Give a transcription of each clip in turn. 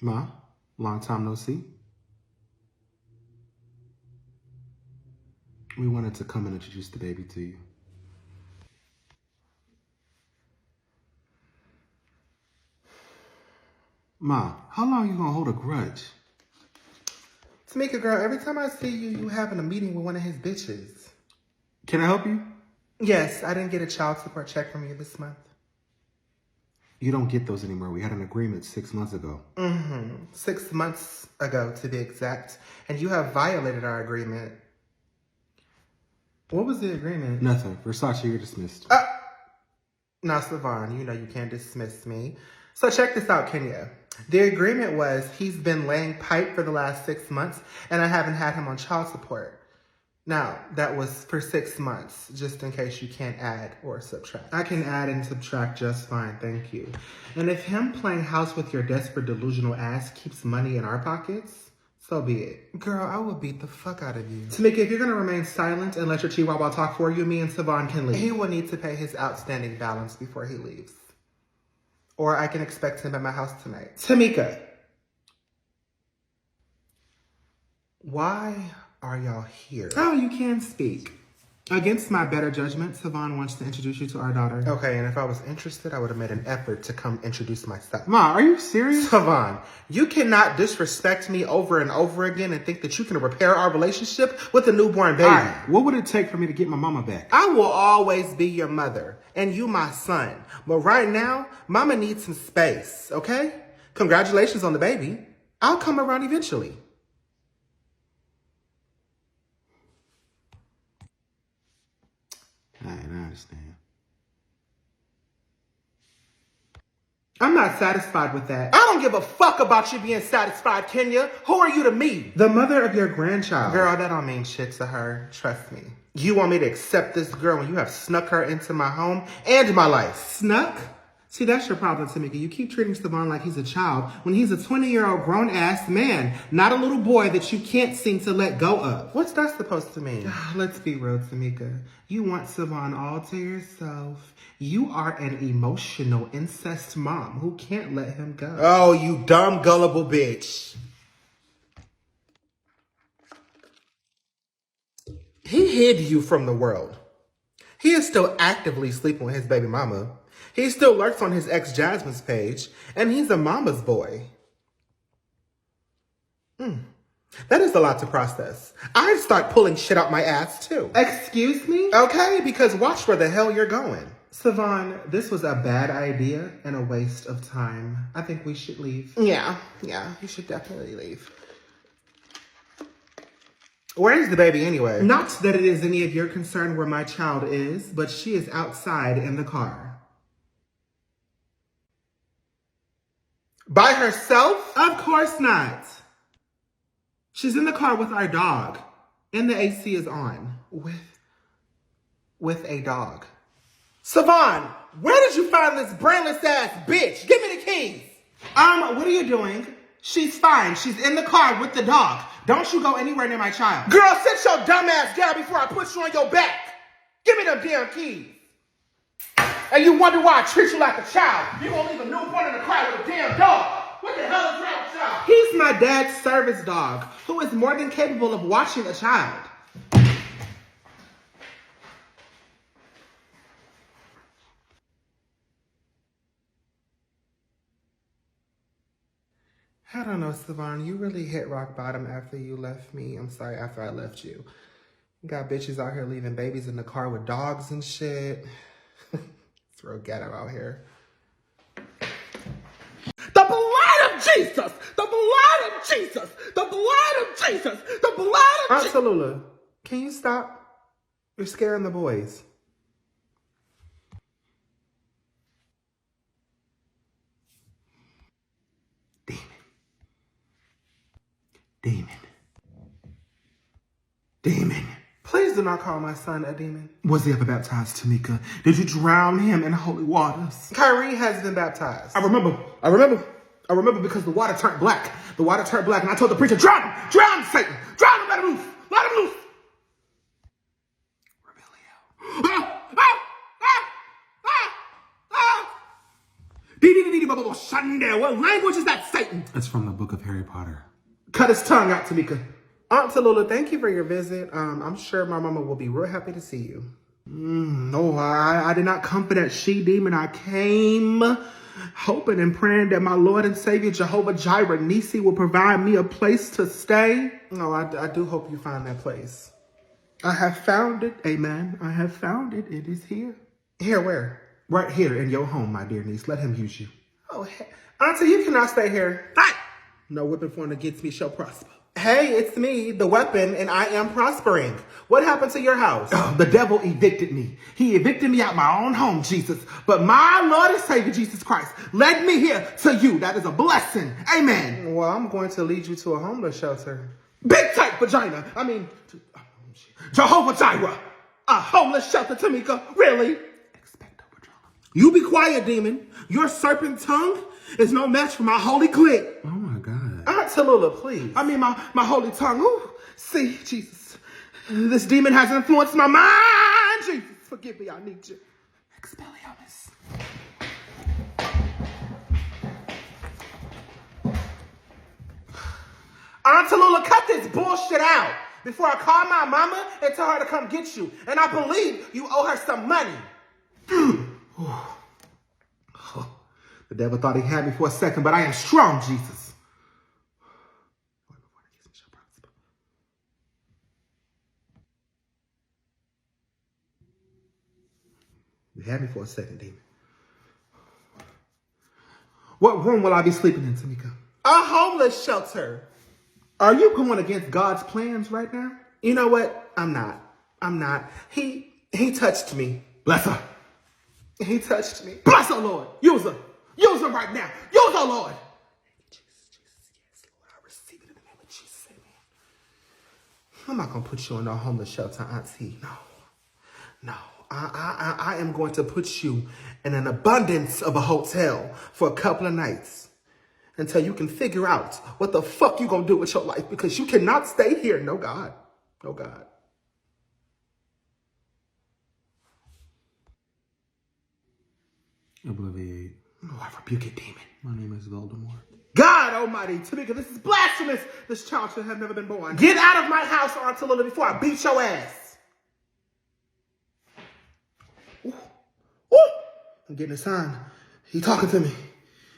Ma, long time no see. We wanted to come and introduce the baby to you. Ma, how long you gonna hold a grudge? Tamika, girl, every time I see you, you having a meeting with one of his bitches. Can I help you? Yes, I didn't get a child support check from you this month. You don't get those anymore. We had an agreement 6 months ago. 6 months ago, to be exact. And you have violated our agreement. What was the agreement? Nothing. Versace, you're dismissed. Now, Savon, you know you can't dismiss me. So check this out, Kenya. The agreement was he's been laying pipe for the last 6 months, and I haven't had him on child support. Now, that was for 6 months, just in case you can't add or subtract. I can add and subtract just fine, thank you. And if him playing house with your desperate, delusional ass keeps money in our pockets, so be it. Girl, I will beat the fuck out of you. Tamika, if you're gonna remain silent and let your chihuahua talk for you, me and Savon can leave. He will need to pay his outstanding balance before he leaves. Or I can expect him at my house tonight. Tamika. Why are y'all here? Oh, you can speak. Against my better judgment, Savon wants to introduce you to our daughter. Okay, and if I was interested, I would have made an effort to come introduce myself. Ma, are you serious? Savon, you cannot disrespect me over and over again and think that you can repair our relationship with a newborn baby. All right, what would it take for me to get my mama back? I will always be your mother, and you my son. But right now, mama needs some space, okay? Congratulations on the baby. I'll come around eventually. All right, I understand. I'm not satisfied with that. I don't give a fuck about you being satisfied, Kenya. Who are you to me? The mother of your grandchild. Girl, that don't mean shit to her. Trust me. You want me to accept this girl when you have snuck her into my home and my life? Snuck? See, that's your problem, Tamika. You keep treating Savon like he's a child when he's a 20-year-old grown-ass man, not a little boy that you can't seem to let go of. What's that supposed to mean? Let's be real, Tamika. You want Savon all to yourself. You are an emotional incest mom who can't let him go. Oh, you dumb, gullible bitch. He hid you from the world. He is still actively sleeping with his baby mama. He still lurks on his ex Jasmine's page, and he's a mama's boy. That is a lot to process. I'd start pulling shit out my ass, too. Excuse me? Okay, because watch where the hell you're going. Savon, this was a bad idea and a waste of time. I think we should leave. Yeah, you should definitely leave. Where is the baby anyway? Not that it is any of your concern where my child is, but she is outside in the car. By herself? Of course not. She's in the car with our dog. And the AC is on. With a dog. Savon, where did you find this brainless ass bitch? Give me the keys. What are you doing? She's fine. She's in the car with the dog. Don't you go anywhere near my child. Girl, sit your dumb ass down before I put you on your back. Give me them damn keys. And you wonder why I treat you like a child. You won't leave a newborn in the car with a damn dog. What the hell is wrong with y'all? He's my dad's service dog, who is more than capable of watching a child. I don't know, Savon. You really hit rock bottom after you left me. I'm sorry, after I left you. You got bitches out here leaving babies in the car with dogs and shit. It's real ghetto out here. The blood of Jesus! The blood of Jesus! The blood of Jesus! The blood of Jesus! Aunt Tallulah, can you stop? You're scaring the boys. Demon. Please do not call my son a demon. Was he ever baptized, Tamika? Did you drown him in holy waters? Kyrie has been baptized. I remember because the water turned black. The water turned black, and I told the preacher, drown him, Satan, drown him, let him loose. Rebellion. What language is that, Satan? It's from the book of Harry Potter. Cut his tongue out, Tamika. Aunt Tallulah, thank you for your visit. I'm sure my mama will be real happy to see you. No, I did not come for that she-demon. I came hoping and praying that my Lord and Savior Jehovah Jireh Nisi will provide me a place to stay. No, I do hope you find that place. I have found it. Amen. I have found it. It is here. Here, where? Right here in your home, my dear niece. Let him use you. Oh, Auntie, you cannot stay here. Hey! No weapon formed against me shall prosper. Hey, it's me, the weapon, and I am prospering. What happened to your house? Oh, the devil evicted me. He evicted me out my own home, Jesus. But my Lord and Savior, Jesus Christ, led me here to you. That is a blessing. Amen. Well, I'm going to lead you to a homeless shelter. Big tight vagina. Jehovah Jireh. A homeless shelter, Tamika. Really? You be quiet, demon. Your serpent tongue is no match for my holy clit. Oh my God. Aunt Tallulah, please. I mean, my holy tongue. Ooh, see, Jesus. This demon has influenced my mind. Jesus, forgive me. I need you. Expelliarmus. Aunt Tallulah, cut this bullshit out before I call my mama and tell her to come get you. And I believe you owe her some money. The devil thought he had me for a second, but I am strong, Jesus. You had me for a second, demon. What room will I be sleeping in, Tamika? A homeless shelter. Are you going against God's plans right now? You know what? I'm not. He touched me. Bless her. He touched me. Bless her, Lord. Use her. Use her right now. Use her, Lord. Jesus. Yes, Lord. I receive it in the name of Jesus. Amen. I'm not going to put you in a homeless shelter, Auntie. No. I am going to put you in an abundance of a hotel for a couple of nights until you can figure out what the fuck you going to do with your life, because you cannot stay here. No, God. No, God. Obliviate. Oh, I rebuke it, demon. My name is Voldemort. God almighty, Tamika, this is blasphemous. This child should have never been born. Get out of my house, Aunt Tallulah, before I beat your ass. Ooh. I'm getting a sign. He talking to me.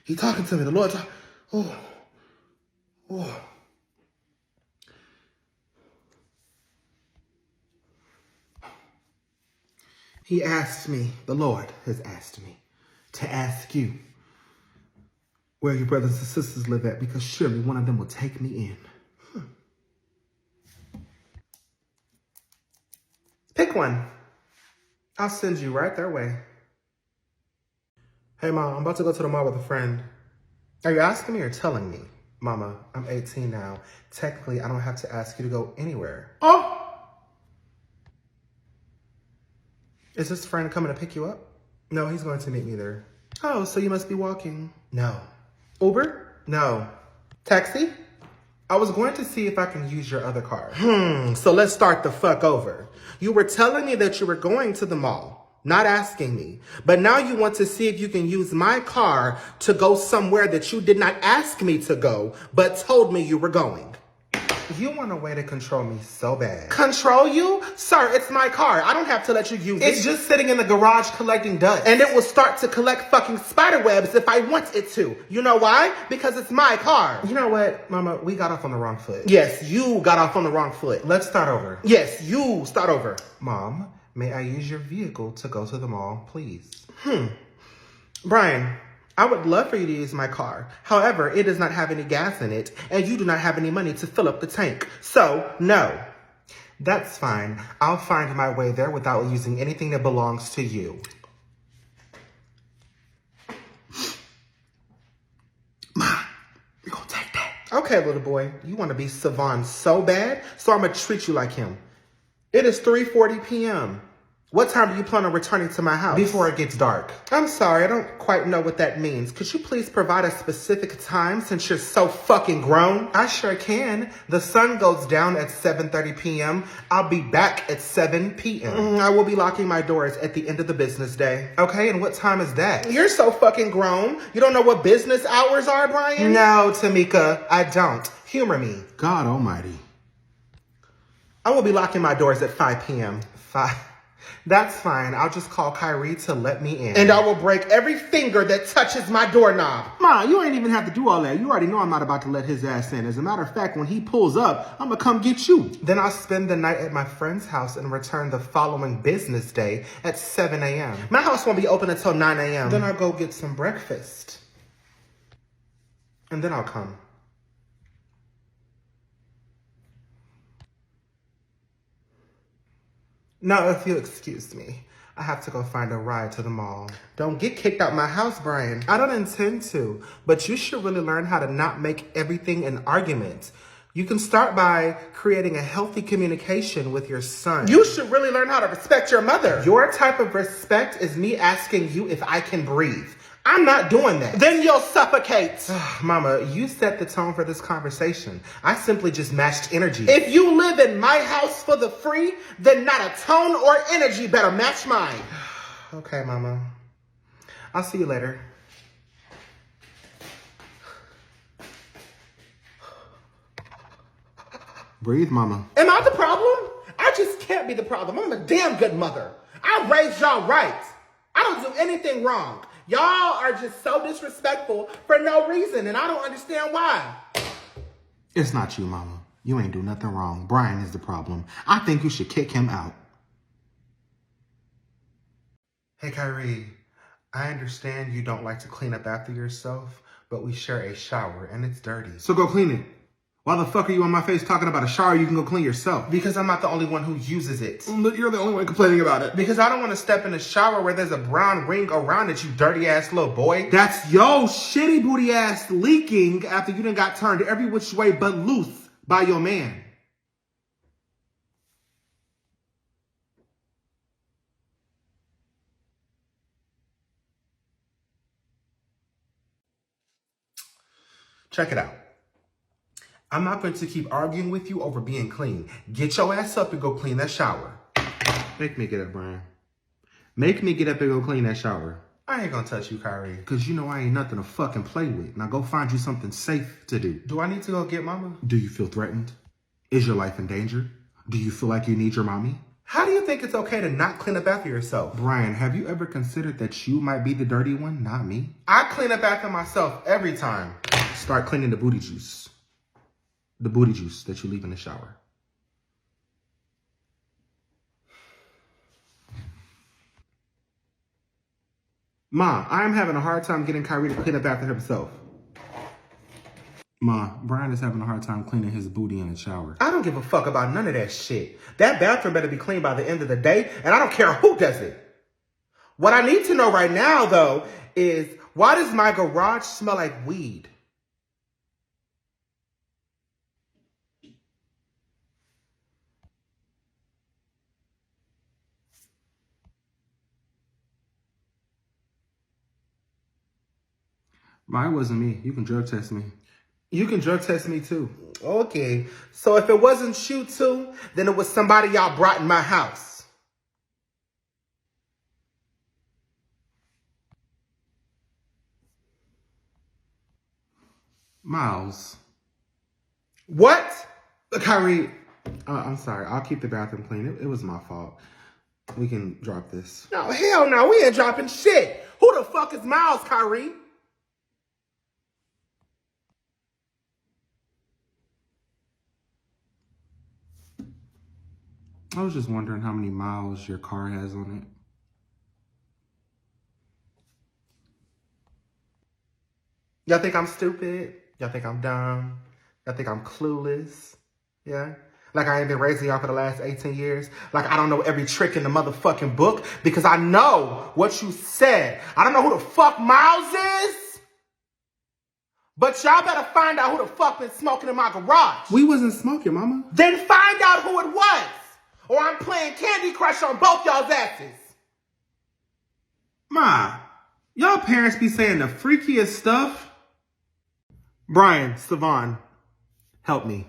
The Lord talking. Oh. He asked me, the Lord has asked me, to ask you where your brothers and sisters live at, because surely one of them will take me in. Pick one. I'll send you right their way. Hey, Mom, I'm about to go to the mall with a friend. Are you asking me or telling me? Mama, I'm 18 now. Technically, I don't have to ask you to go anywhere. Oh! Is this friend coming to pick you up? No, he's going to meet me there. Oh, so you must be walking. No. Uber? No. Taxi? I was going to see if I can use your other car. So let's start the fuck over. You were telling me that you were going to the mall, not asking me. But now you want to see if you can use my car to go somewhere that you did not ask me to go, but told me you were going. You want a way to control me so bad. Control you? Sir, it's my car. I don't have to let you use it. It's just sitting in the garage collecting dust. And it will start to collect fucking spider webs if I want it to. You know why? Because it's my car. You know what, Mama? We got off on the wrong foot. Yes, you got off on the wrong foot. Let's start over. Yes, you start over. Mom, may I use your vehicle to go to the mall, please? Brian, I would love for you to use my car. However, it does not have any gas in it, and you do not have any money to fill up the tank. So, no. That's fine. I'll find my way there without using anything that belongs to you. Ma, you're gonna take that. Okay, little boy. You want to be Savon so bad, so I'm going to treat you like him. It is 3:40 p.m. What time do you plan on returning to my house? Before it gets dark. I'm sorry, I don't quite know what that means. Could you please provide a specific time since you're so fucking grown? I sure can. The sun goes down at 7:30 p.m. I'll be back at 7 p.m. I will be locking my doors at the end of the business day. Okay, and what time is that? You're so fucking grown. You don't know what business hours are, Brian? No, Tamika, I don't. Humor me. God almighty. I will be locking my doors at 5 p.m. 5. That's fine. I'll just call Kyrie to let me in. And I will break every finger that touches my doorknob. Ma, you ain't even have to do all that. You already know I'm not about to let his ass in. As a matter of fact, when he pulls up, I'm gonna come get you. Then I'll spend the night at my friend's house and return the following business day at 7 a.m. My house won't be open until 9 a.m. Then I'll go get some breakfast. And then I'll come. Now, if you'll excuse me, I have to go find a ride to the mall. Don't get kicked out my house, Brian. I don't intend to, but you should really learn how to not make everything an argument. You can start by creating a healthy communication with your son. You should really learn how to respect your mother. Your type of respect is me asking you if I can breathe. I'm not doing that. Then you'll suffocate. Mama, you set the tone for this conversation. I simply just matched energy. If you live in my house for the free, then not a tone or energy better match mine. Okay, Mama. I'll see you later. Breathe, Mama. Am I the problem? I just can't be the problem. I'm a damn good mother. I raised y'all right. I don't do anything wrong. Y'all are just so disrespectful for no reason, and I don't understand why. It's not you, Mama. You ain't do nothing wrong. Brian is the problem. I think you should kick him out. Hey, Kyrie, I understand you don't like to clean up after yourself, but we share a shower, and it's dirty. So go clean it. Why the fuck are you on my face talking about a shower you can go clean yourself? Because I'm not the only one who uses it. But you're the only one complaining about it. Because I don't want to step in a shower where there's a brown ring around it, you dirty ass little boy. That's yo shitty booty ass leaking after you done got turned every which way but loose by your man. Check it out. I'm not going to keep arguing with you over being clean. Get your ass up and go clean that shower. Make me get up, Brian. Make me get up and go clean that shower. I ain't gonna touch you, Kyrie. Because you know I ain't nothing to fucking play with. Now go find you something safe to do. Do I need to go get Mama? Do you feel threatened? Is your life in danger? Do you feel like you need your mommy? How do you think it's okay to not clean up after yourself? Brian, have you ever considered that you might be the dirty one, not me? I clean up after myself every time. Start cleaning the booty juice. The booty juice that you leave in the shower. Ma, I'm having a hard time getting Kyrie to clean up after himself. Ma, Brian is having a hard time cleaning his booty in the shower. I don't give a fuck about none of that shit. That bathroom better be clean by the end of the day, and I don't care who does it. What I need to know right now, though, is why does my garage smell like weed? Ma, it wasn't me. You can drug test me. You can drug test me too. Okay, so if it wasn't you too, then it was somebody y'all brought in my house. Miles. What? Kyrie, I'm sorry. I'll keep the bathroom clean. It was my fault. We can drop this. No, hell no. We ain't dropping shit. Who the fuck is Miles, Kyrie? I was just wondering how many miles your car has on it. Y'all think I'm stupid? Y'all think I'm dumb? Y'all think I'm clueless? Yeah? Like I ain't been raising y'all for the last 18 years? Like I don't know every trick in the motherfucking book? Because I know what you said. I don't know who the fuck Miles is. But y'all better find out who the fuck been smoking in my garage. We wasn't smoking, Mama. Then find out who it was. or I'm playing Candy Crush on both y'all's asses. Ma, y'all parents be saying the freakiest stuff. Brian, Savon, help me.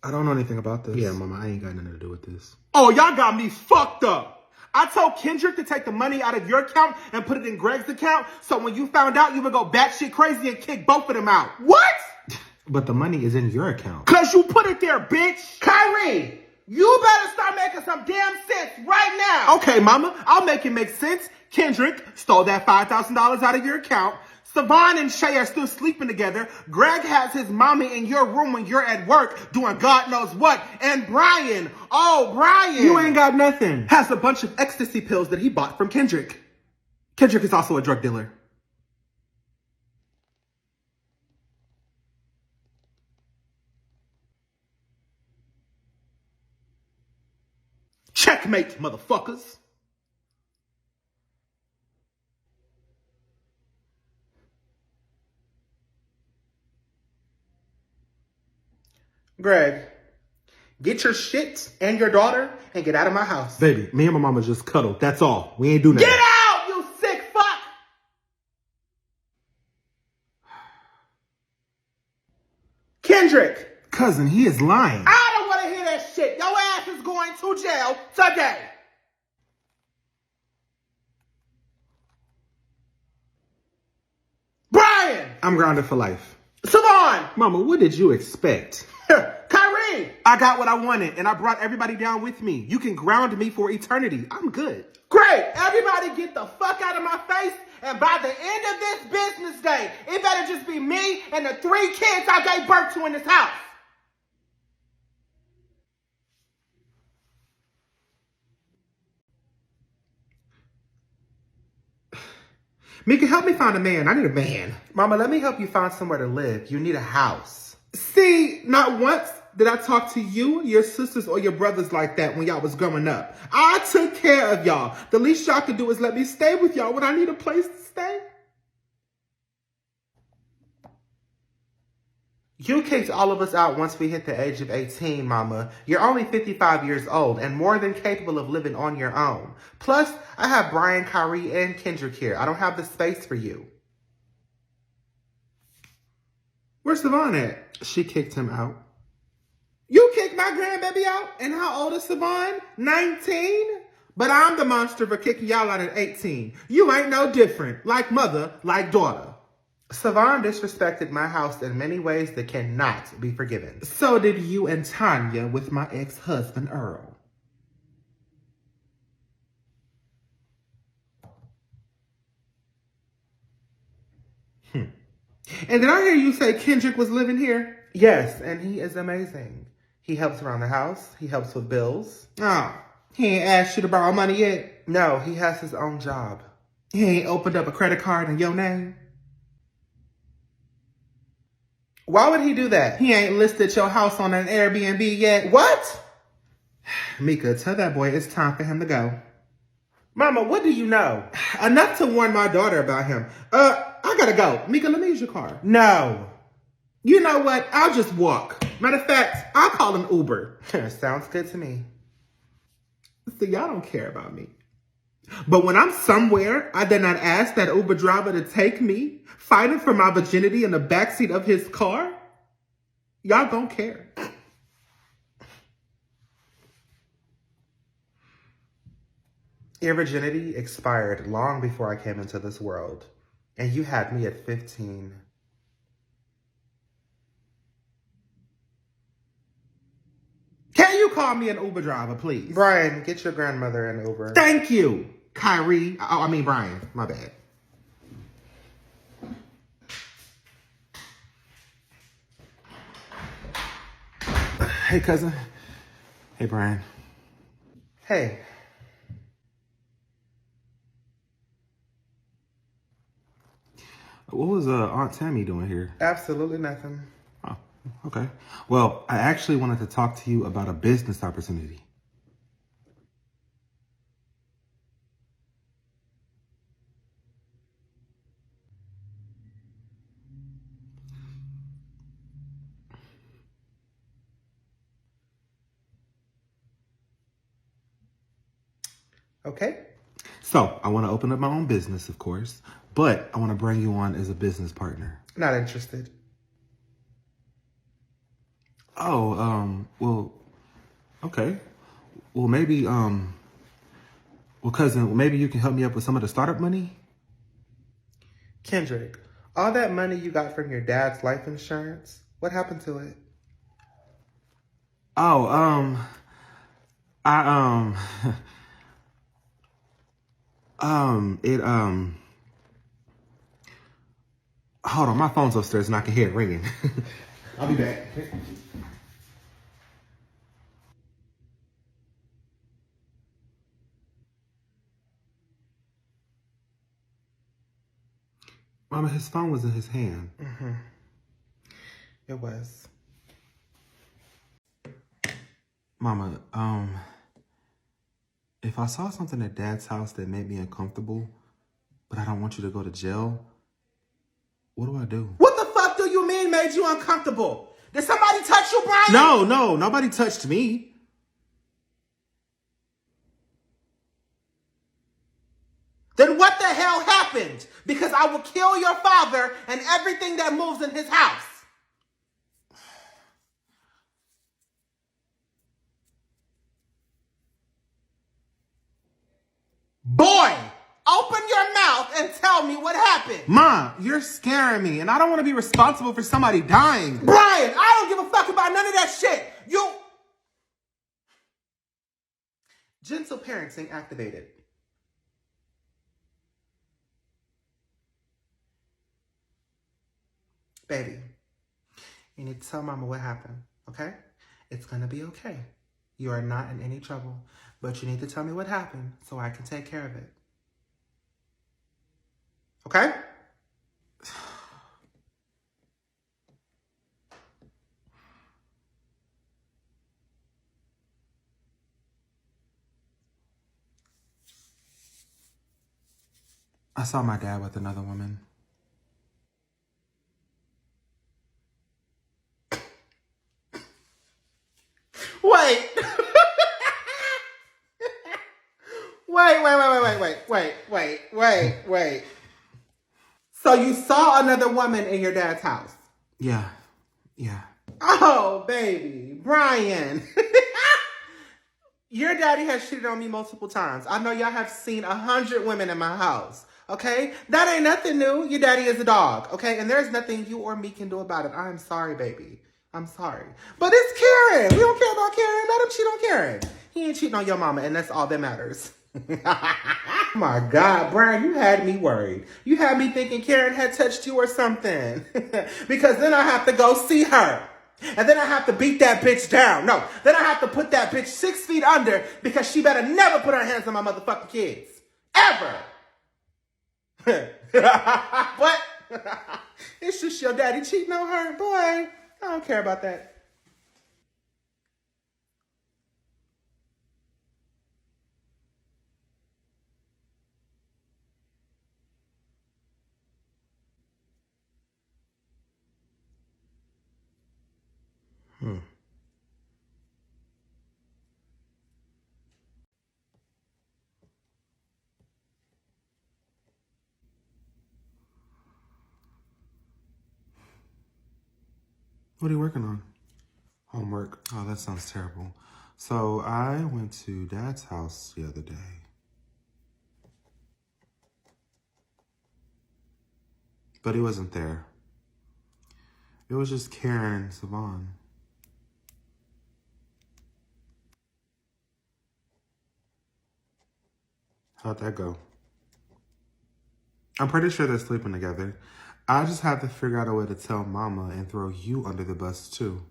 I don't know anything about this. Yeah, Mama, I ain't got nothing to do with this. Oh, y'all got me fucked up. I told Kendrick to take the money out of your account and put it in Greg's account, so when you found out, you would go batshit crazy and kick both of them out. What? But the money is in your account. Cause you put it there, bitch. Kyrie, you better start making some damn sense right now. Okay, Mama, I'll make it make sense. Kendrick stole that $5,000 out of your account. Savon and Shay are still sleeping together. Greg has his mommy in your room when you're at work doing God knows what. And Brian, Brian. You ain't got nothing. Has a bunch of ecstasy pills that he bought from Kendrick. Kendrick is also a drug dealer. Checkmate, motherfuckers. Greg, get your shit and your daughter and get out of my house. Baby, me and my mama just cuddled. That's all. We ain't do nothing. Get out, you sick fuck! Kendrick! Cousin, he is lying. I don't want to hear that shit. Your ass is going to jail today. Brian! I'm grounded for life. Savon! Mama, what did you expect? Kyrie! I got what I wanted, and I brought everybody down with me. You can ground me for eternity. I'm good. Great! Everybody get the fuck out of my face, and by the end of this business day, it better just be me and the 3 kids I gave birth to in this house. Mika, help me find a man. I need a man. Mama, let me help you find somewhere to live. You need a house. See, not once did I talk to you, your sisters, or your brothers like that when y'all was growing up. I took care of y'all. The least y'all could do is let me stay with y'all when I need a place to stay. You kicked all of us out once we hit the age of 18, Mama. You're only 55 years old and more than capable of living on your own. Plus, I have Brian, Kyrie, and Kendrick here. I don't have the space for you. Where's Savon at? She kicked him out. You kicked my grandbaby out? And how old is Savon? 19? But I'm the monster for kicking y'all out at 18. You ain't no different. Like mother, like daughter. Savon disrespected my house in many ways that cannot be forgiven. So did you and Tanya with my ex-husband, Earl. And did I hear you say Kendrick was living here? Yes, and he is amazing. He helps around the house. He helps with bills. Oh, he ain't asked you to borrow money yet? No, he has his own job. He ain't opened up a credit card in your name? Why would he do that? He ain't listed your house on an Airbnb yet? What? Mika, tell that boy it's time for him to go. Mama, what do you know? Enough to warn my daughter about him. I gotta go. Mika, let me use your car. No. You know what? I'll just walk. Matter of fact, I'll call an Uber. Sounds good to me. See, y'all don't care about me. But when I'm somewhere, I did not ask that Uber driver to take me, fighting for my virginity in the backseat of his car. Y'all don't care. Your virginity expired long before I came into this world. And you had me at 15. Can you call me an Uber driver, please? Brian, get your grandmother an Uber. Thank you, Kyrie. Brian. My bad. Hey, cousin. Hey, Brian. Hey. What was Aunt Tammy doing here? Absolutely nothing. Oh, okay. Well, I actually wanted to talk to you about a business opportunity. Okay? So, I want to open up my own business, of course, but I want to bring you on as a business partner. Not interested. Oh, well, okay. Well, maybe, cousin, maybe you can help me up with some of the startup money? Kendrick, all that money you got from your dad's life insurance, what happened to it? Oh, I, hold on, my phone's upstairs and I can hear it ringing. I'll be back. Mama, his phone was in his hand. Mm-hmm. It was. Mama, if I saw something at Dad's house that made me uncomfortable, but I don't want you to go to jail, what do I do? What the fuck do you mean made you uncomfortable? Did somebody touch you, Brian? No, nobody touched me. Then what the hell happened? Because I will kill your father and everything that moves in his house. Boy, open your mouth and tell me what happened. Ma, you're scaring me, and I don't want to be responsible for somebody dying. Brian, I don't give a fuck about none of that shit. You... Gentle parenting activated. Baby, you need to tell mama what happened, okay? It's gonna be okay. You are not in any trouble, but you need to tell me what happened so I can take care of it. Okay? I saw my dad with another woman. Wait. Wait. So you saw another woman in your dad's house? Yeah. Oh, baby. Brian. Your daddy has cheated on me multiple times. I know y'all have seen 100 women in my house. Okay? That ain't nothing new. Your daddy is a dog. Okay? And there's nothing you or me can do about it. I'm sorry, baby. I'm sorry. But it's Karen. We don't care about Karen. Let him cheat on Karen. He ain't cheating on your mama, and that's all that matters. My God, Brian, you had me worried. You had me thinking Karen had touched you or something. Because then I have to go see her. And then I have to beat that bitch down. No, then I have to put that bitch 6 feet under because she better never put her hands on my motherfucking kids. Ever. What? It's just your daddy cheating on her. Boy, I don't care about that. What are you working on? Homework. Oh, that sounds terrible. So I went to Dad's house the other day. But he wasn't there. It was just Karen and Savon. How'd that go? I'm pretty sure they're sleeping together. I just have to figure out a way to tell Mama and throw you under the bus too.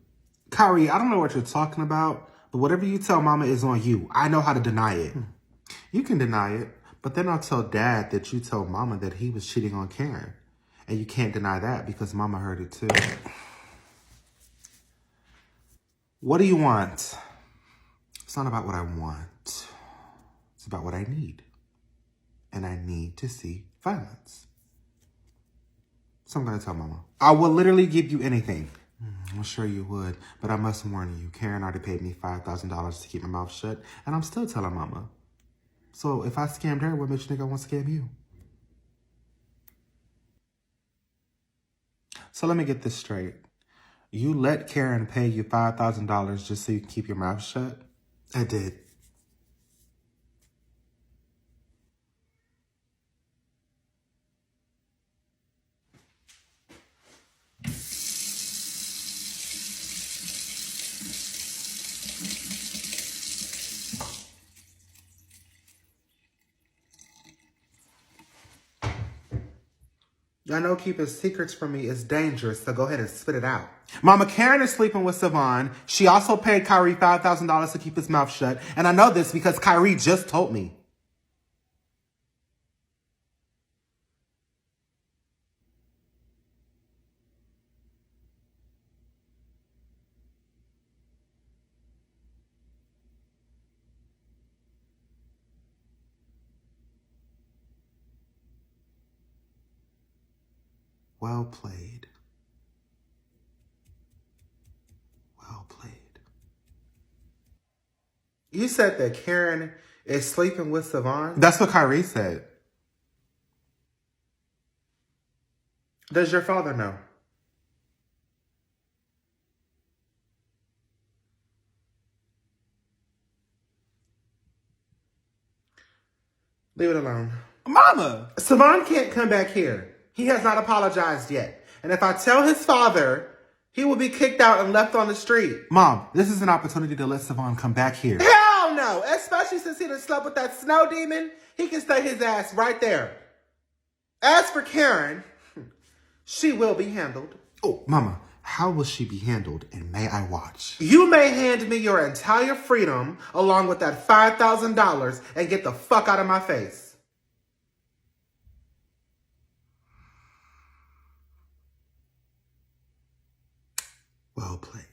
Kyrie, I don't know what you're talking about, but whatever you tell Mama is on you. I know how to deny it. You can deny it, but then I'll tell Dad that you told Mama that he was cheating on Karen. And you can't deny that because Mama heard it too. What do you want? It's not about what I want. It's about what I need. And I need to see violence. So I'm going to tell Mama. I will literally give you anything. I'm sure you would, but I must warn you. Karen already paid me $5,000 to keep my mouth shut, and I'm still telling Mama. So if I scammed her, what makes you think I want to scam you? So let me get this straight. You let Karen pay you $5,000 just so you can keep your mouth shut? I did. I know keeping secrets from me is dangerous, so go ahead and spit it out. Mama, Karen is sleeping with Savon. She also paid Kyrie $5,000 to keep his mouth shut. And I know this because Kyrie just told me. Well played. Well played. You said that Karen is sleeping with Savon? That's what Kyrie said. Does your father know? Leave it alone. Mama! Savon can't come back here. He has not apologized yet. And if I tell his father, he will be kicked out and left on the street. Mom, this is an opportunity to let Savon come back here. Hell no! Especially since he done slept with that snow demon. He can stay his ass right there. As for Karen, she will be handled. Oh, Mama, how will she be handled, and may I watch? You may hand me your entire freedom along with that $5,000 and get the fuck out of my face. Well played.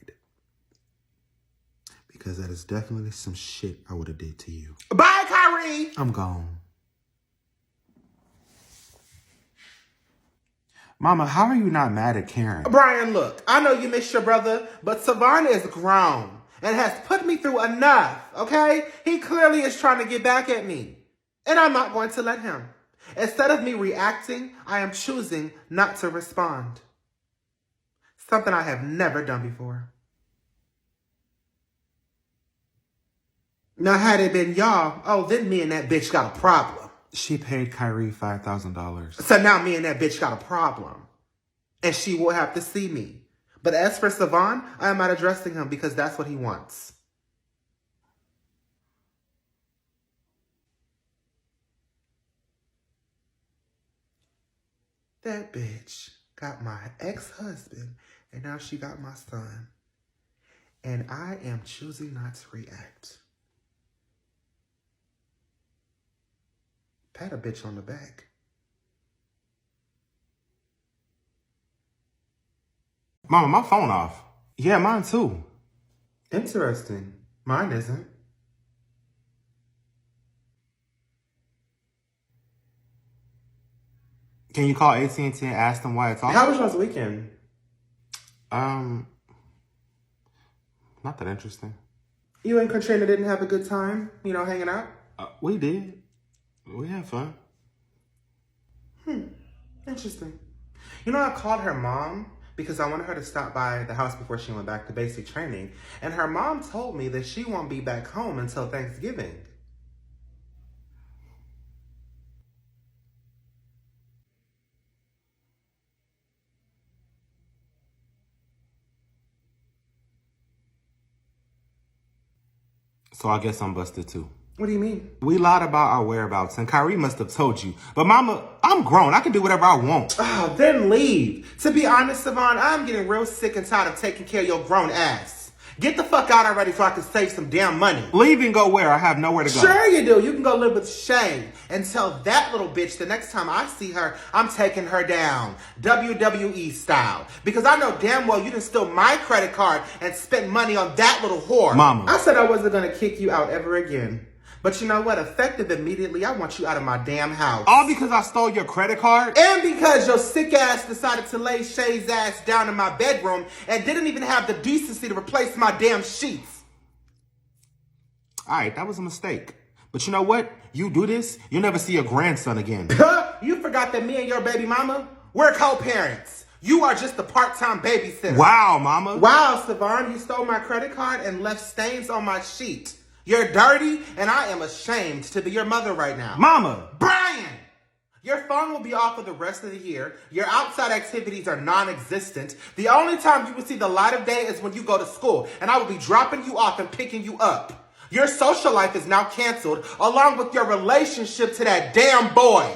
Because that is definitely some shit I would have did to you. Bye, Kyrie! I'm gone. Mama, how are you not mad at Karen? Brian, look, I know you miss your brother, but Savon is grown and has put me through enough, okay? He clearly is trying to get back at me, and I'm not going to let him. Instead of me reacting, I am choosing not to respond. Something I have never done before. Now, had it been y'all, oh, then me and that bitch got a problem. She paid Kyrie $5,000. So now me and that bitch got a problem. And she will have to see me. But as for Savon, I am not addressing him because that's what he wants. That bitch got my ex-husband, and now she got my son. And I am choosing not to react. Pat a bitch on the back. Mama, my phone off. Yeah, mine too. Interesting. Mine isn't. Can you call AT&T and ask them why it's off? How was y'all's weekend? Not that interesting. You and Katrina didn't have a good time, hanging out? We did. We had fun. Interesting. I called her mom because I wanted her to stop by the house before she went back to basic training. And her mom told me that she won't be back home until Thanksgiving. So I guess I'm busted too. What do you mean? We lied about our whereabouts, and Kyrie must have told you. But Mama, I'm grown. I can do whatever I want. Oh, then leave. To be honest, Savon, I'm getting real sick and tired of taking care of your grown ass. Get the fuck out already so I can save some damn money. Leave and go where? I have nowhere to go. Sure you do. You can go live with Shay and tell that little bitch the next time I see her, I'm taking her down. WWE style. Because I know damn well you done steal my credit card and spent money on that little whore. Mama. I said I wasn't going to kick you out ever again. But you know what? Effective immediately, I want you out of my damn house. All because I stole your credit card? And because your sick ass decided to lay Shay's ass down in my bedroom and didn't even have the decency to replace my damn sheets. All right, that was a mistake. But you know what? You do this, you'll never see your grandson again. You forgot that me and your baby mama, we're co-parents. You are just the part-time babysitter. Wow, mama. Wow, Savon, you stole my credit card and left stains on my sheet. You're dirty, and I am ashamed to be your mother right now. Mama. Brian! Your phone will be off for the rest of the year. Your outside activities are non-existent. The only time you will see the light of day is when you go to school, and I will be dropping you off and picking you up. Your social life is now canceled, along with your relationship to that damn boy.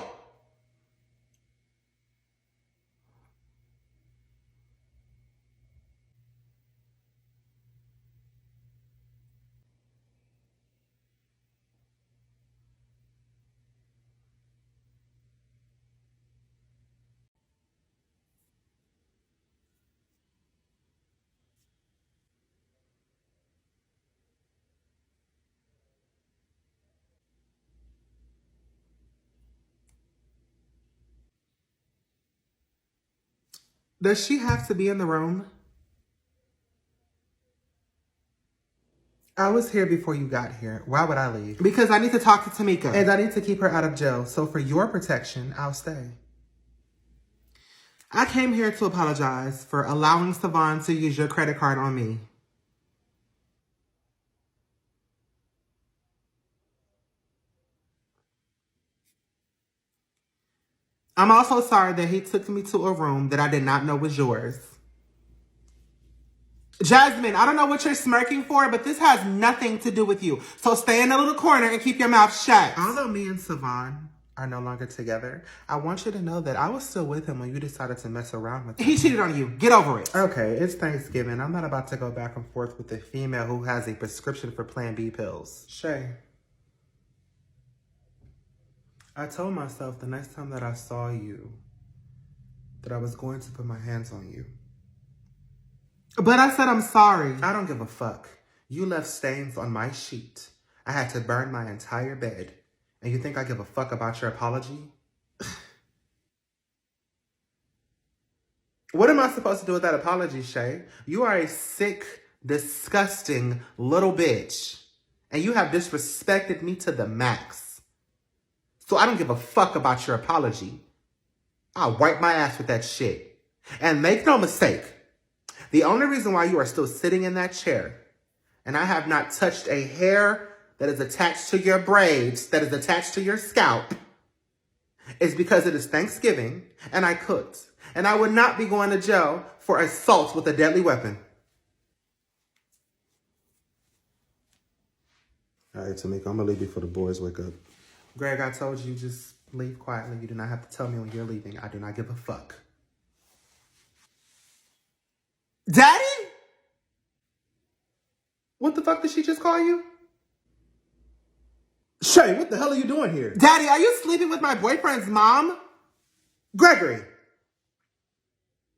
Does she have to be in the room? I was here before you got here. Why would I leave? Because I need to talk to Tamika. And I need to keep her out of jail. So for your protection, I'll stay. I came here to apologize for allowing Savon to use your credit card on me. I'm also sorry that he took me to a room that I did not know was yours. Jasmine, I don't know what you're smirking for, but this has nothing to do with you. So stay in a little corner and keep your mouth shut. Although me and Savon are no longer together, I want you to know that I was still with him when you decided to mess around with him. He cheated on you. Get over it. Okay, it's Thanksgiving. I'm not about to go back and forth with a female who has a prescription for Plan B pills. Shay, I told myself the next time that I saw you that I was going to put my hands on you. But I said I'm sorry. I don't give a fuck. You left stains on my sheet. I had to burn my entire bed. And you think I give a fuck about your apology? What am I supposed to do with that apology, Shay? You are a sick, disgusting little bitch. And you have disrespected me to the max. So I don't give a fuck about your apology. I'll wipe my ass with that shit. And make no mistake, the only reason why you are still sitting in that chair and I have not touched a hair that is attached to your braids, that is attached to your scalp, is because it is Thanksgiving and I cooked. And I would not be going to jail for assault with a deadly weapon. All right, Tamika, I'm going to leave before the boys wake up. Greg, I told you, just leave quietly. You do not have to tell me when you're leaving. I do not give a fuck. Daddy? What the fuck did she just call you? Shay, what the hell are you doing here? Daddy, are you sleeping with my boyfriend's mom? Gregory,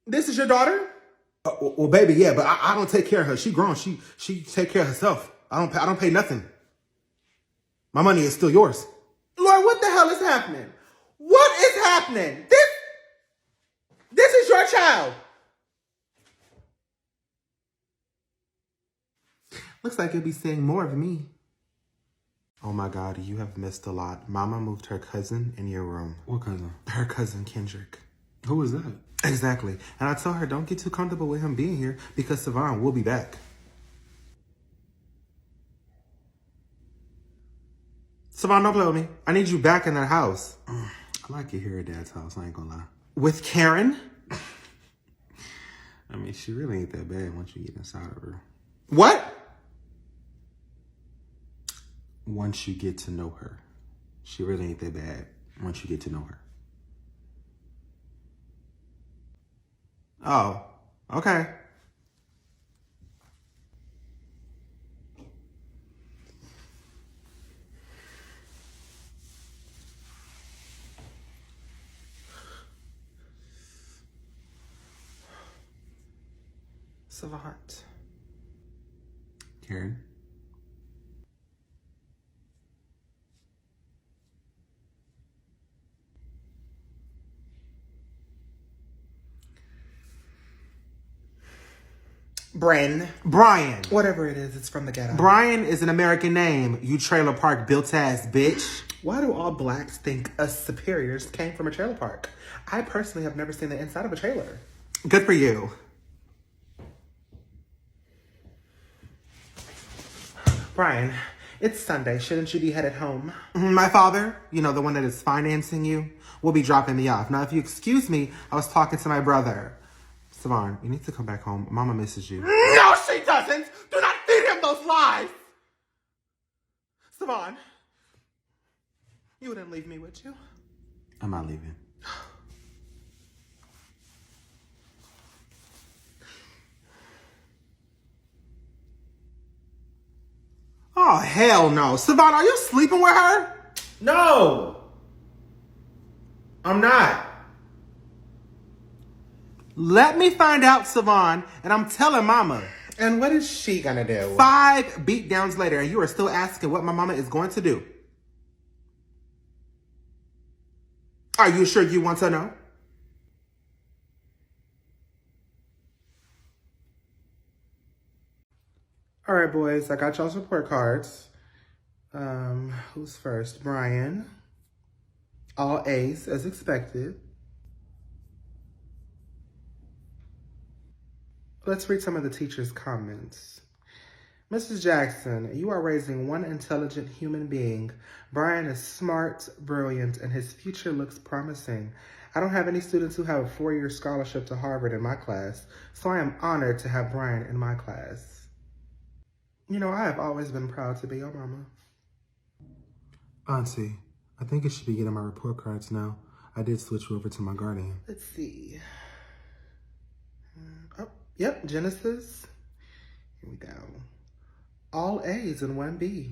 this is your daughter? Well, baby, yeah, but I don't take care of her. She grown. She take care of herself. I don't pay nothing. My money is still yours. Lord, what the hell is happening? What is happening? This is your child. Looks like you'll be seeing more of me. Oh my God, you have missed a lot. Mama moved her cousin in your room. What cousin? Her cousin, Kendrick. Who is that? Exactly. And I told her, don't get too comfortable with him being here because Savon will be back. Savon, don't play with me. I need you back in that house. I like it here at Dad's house, I ain't gonna lie. With Karen? I mean, she really ain't that bad once you get inside of her. What? Once you get to know her. She really ain't that bad once you get to know her. Oh, okay. Savant. Karen? Brian. Whatever it is, it's from the ghetto. Brian is an American name, you trailer park built ass bitch. Why do all blacks think us superiors came from a trailer park? I personally have never seen the inside of a trailer. Good for you. Brian, it's Sunday. Shouldn't you be headed home? My father, you know, the one that is financing you, will be dropping me off. Now, if you excuse me, I was talking to my brother. Savon, you need to come back home. Mama misses you. No, she doesn't! Do not feed him those lies! Savon, you wouldn't leave me, would you? I'm not leaving. Oh, hell no. Savon, are you sleeping with her? No! I'm not. Let me find out, Savon, and I'm telling Mama. And what is she gonna do? 5 beatdowns later, and you are still asking what my mama is going to do. Are you sure you want to know? All right, boys, I got y'all's report cards. Who's first? Brian. All A's as expected. Let's read some of the teacher's comments. Mrs. Jackson, you are raising one intelligent human being. Brian is smart, brilliant, and his future looks promising. I don't have any students who have a 4-year scholarship to Harvard in my class, so I am honored to have Brian in my class. You know, I have always been proud to be your mama. Auntie, I think I should be getting my report cards now. I did switch you over to my guardian. Let's see. Oh, yep, Genesis. Here we go. All A's and 1 B.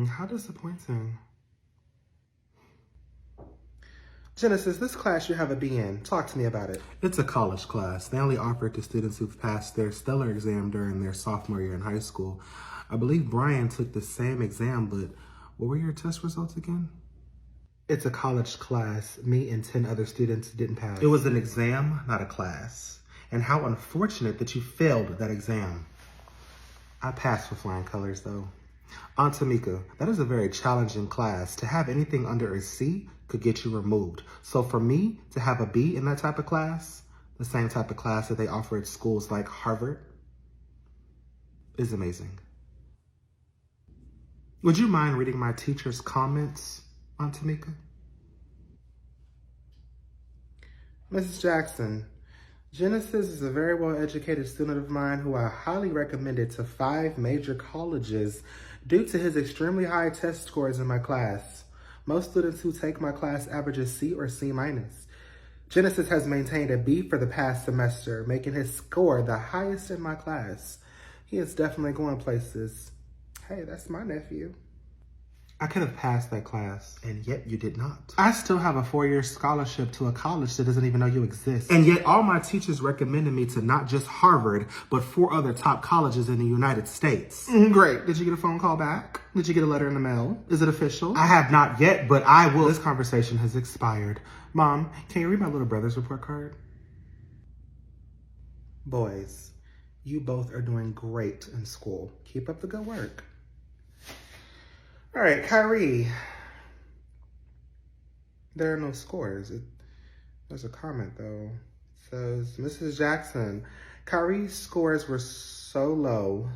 How disappointing. Genesis, this class you have a B in. Talk to me about it. It's a college class. They only offer it to students who've passed their stellar exam during their sophomore year in high school. I believe Brian took the same exam, but what were your test results again? It's a college class. Me and 10 other students didn't pass. It was an exam, not a class. And how unfortunate that you failed that exam. I passed with flying colors, though. Aunt Tamika, that is a very challenging class. To have anything under a C could get you removed. So for me to have a B in that type of class, the same type of class that they offer at schools like Harvard, is amazing. Would you mind reading my teacher's comments, Aunt Tamika? Mrs. Jackson, Genesis is a very well-educated student of mine who I highly recommended to 5 major colleges due to his extremely high test scores in my class. Most students who take my class average a C or C-. Genesis has maintained a B for the past semester, making his score the highest in my class. He is definitely going places. Hey, that's my nephew. I could have passed that class, And yet you did not. I still have a 4-year scholarship to a college that doesn't even know you exist. And yet all my teachers recommended me to not just Harvard, but 4 other top colleges in the United States. Great. Did you get a phone call back? Did you get a letter in the mail? Is it official? I have not yet, but I will. This conversation has expired. Mom, can you read my little brother's report card? Boys, you both are doing great in school. Keep up the good work. All right, Kyrie. There are no scores. There's a comment, though. It says, Mrs. Jackson, Kyrie's scores were so low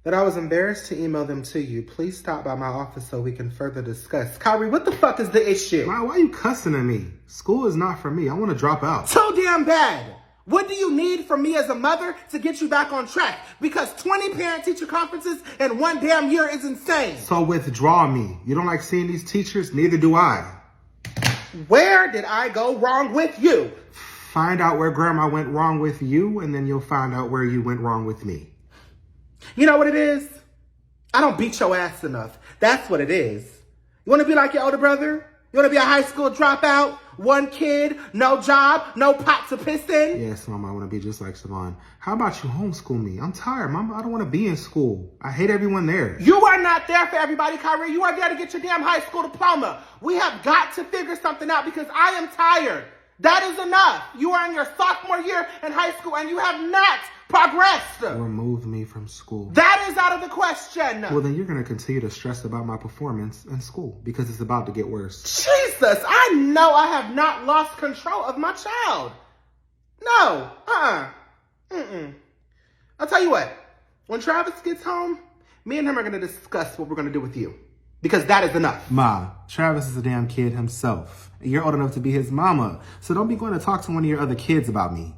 that I was embarrassed to email them to you. Please stop by my office so we can further discuss. Kyrie, what the fuck is the issue? Why are you cussing at me? School is not for me. I want to drop out. So damn bad. What do you need from me as a mother to get you back on track? Because 20 parent-teacher conferences in 1 damn year is insane. So withdraw me. You don't like seeing these teachers? Neither do I. Where did I go wrong with you? Find out where Grandma went wrong with you, and then you'll find out where you went wrong with me. You know what it is? I don't beat your ass enough. That's what it is. You want to be like your older brother? You want to be a high school dropout? 1 kid, no job, no pot to piss in? Yes, Mama, I want to be just like Savon. How about you homeschool me? I'm tired, Mama. I don't want to be in school. I hate everyone there. You are not there for everybody, Kyrie. You are there to get your damn high school diploma. We have got to figure something out because I am tired. That is enough. You are in your sophomore year in high school and you have not progressed. Remove me from school. That is out of the question. Well, then you're going to continue to stress about my performance in school because it's about to get worse. Jesus, I know I have not lost control of my child. No, I'll tell you what, when Travis gets home, me and him are going to discuss what we're going to do with you. Because that is enough. Ma, Travis is a damn kid himself. And you're old enough to be his mama. So don't be going to talk to one of your other kids about me.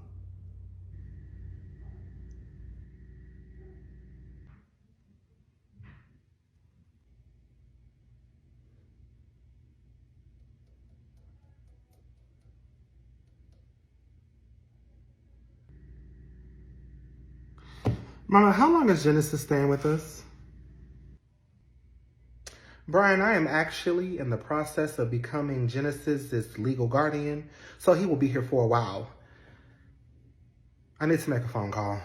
Mama, how long is Genesis staying with us? Brian, I am actually in the process of becoming Genesis's legal guardian, so he will be here for a while. I need to make a phone call.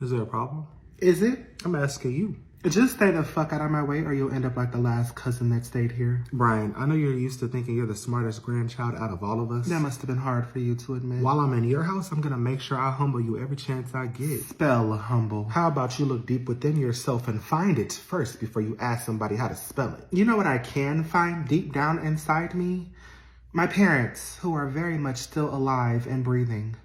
Is there a problem? Is it? I'm asking you. Just stay the fuck out of my way or you'll end up like the last cousin that stayed here. Brian, I know you're used to thinking you're the smartest grandchild out of all of us. That must have been hard for you to admit. While I'm in your house, I'm going to make sure I humble you every chance I get. Spell humble. How about you look deep within yourself and find it first before you ask somebody how to spell it? You know what I can find deep down inside me? My parents, who are very much still alive and breathing.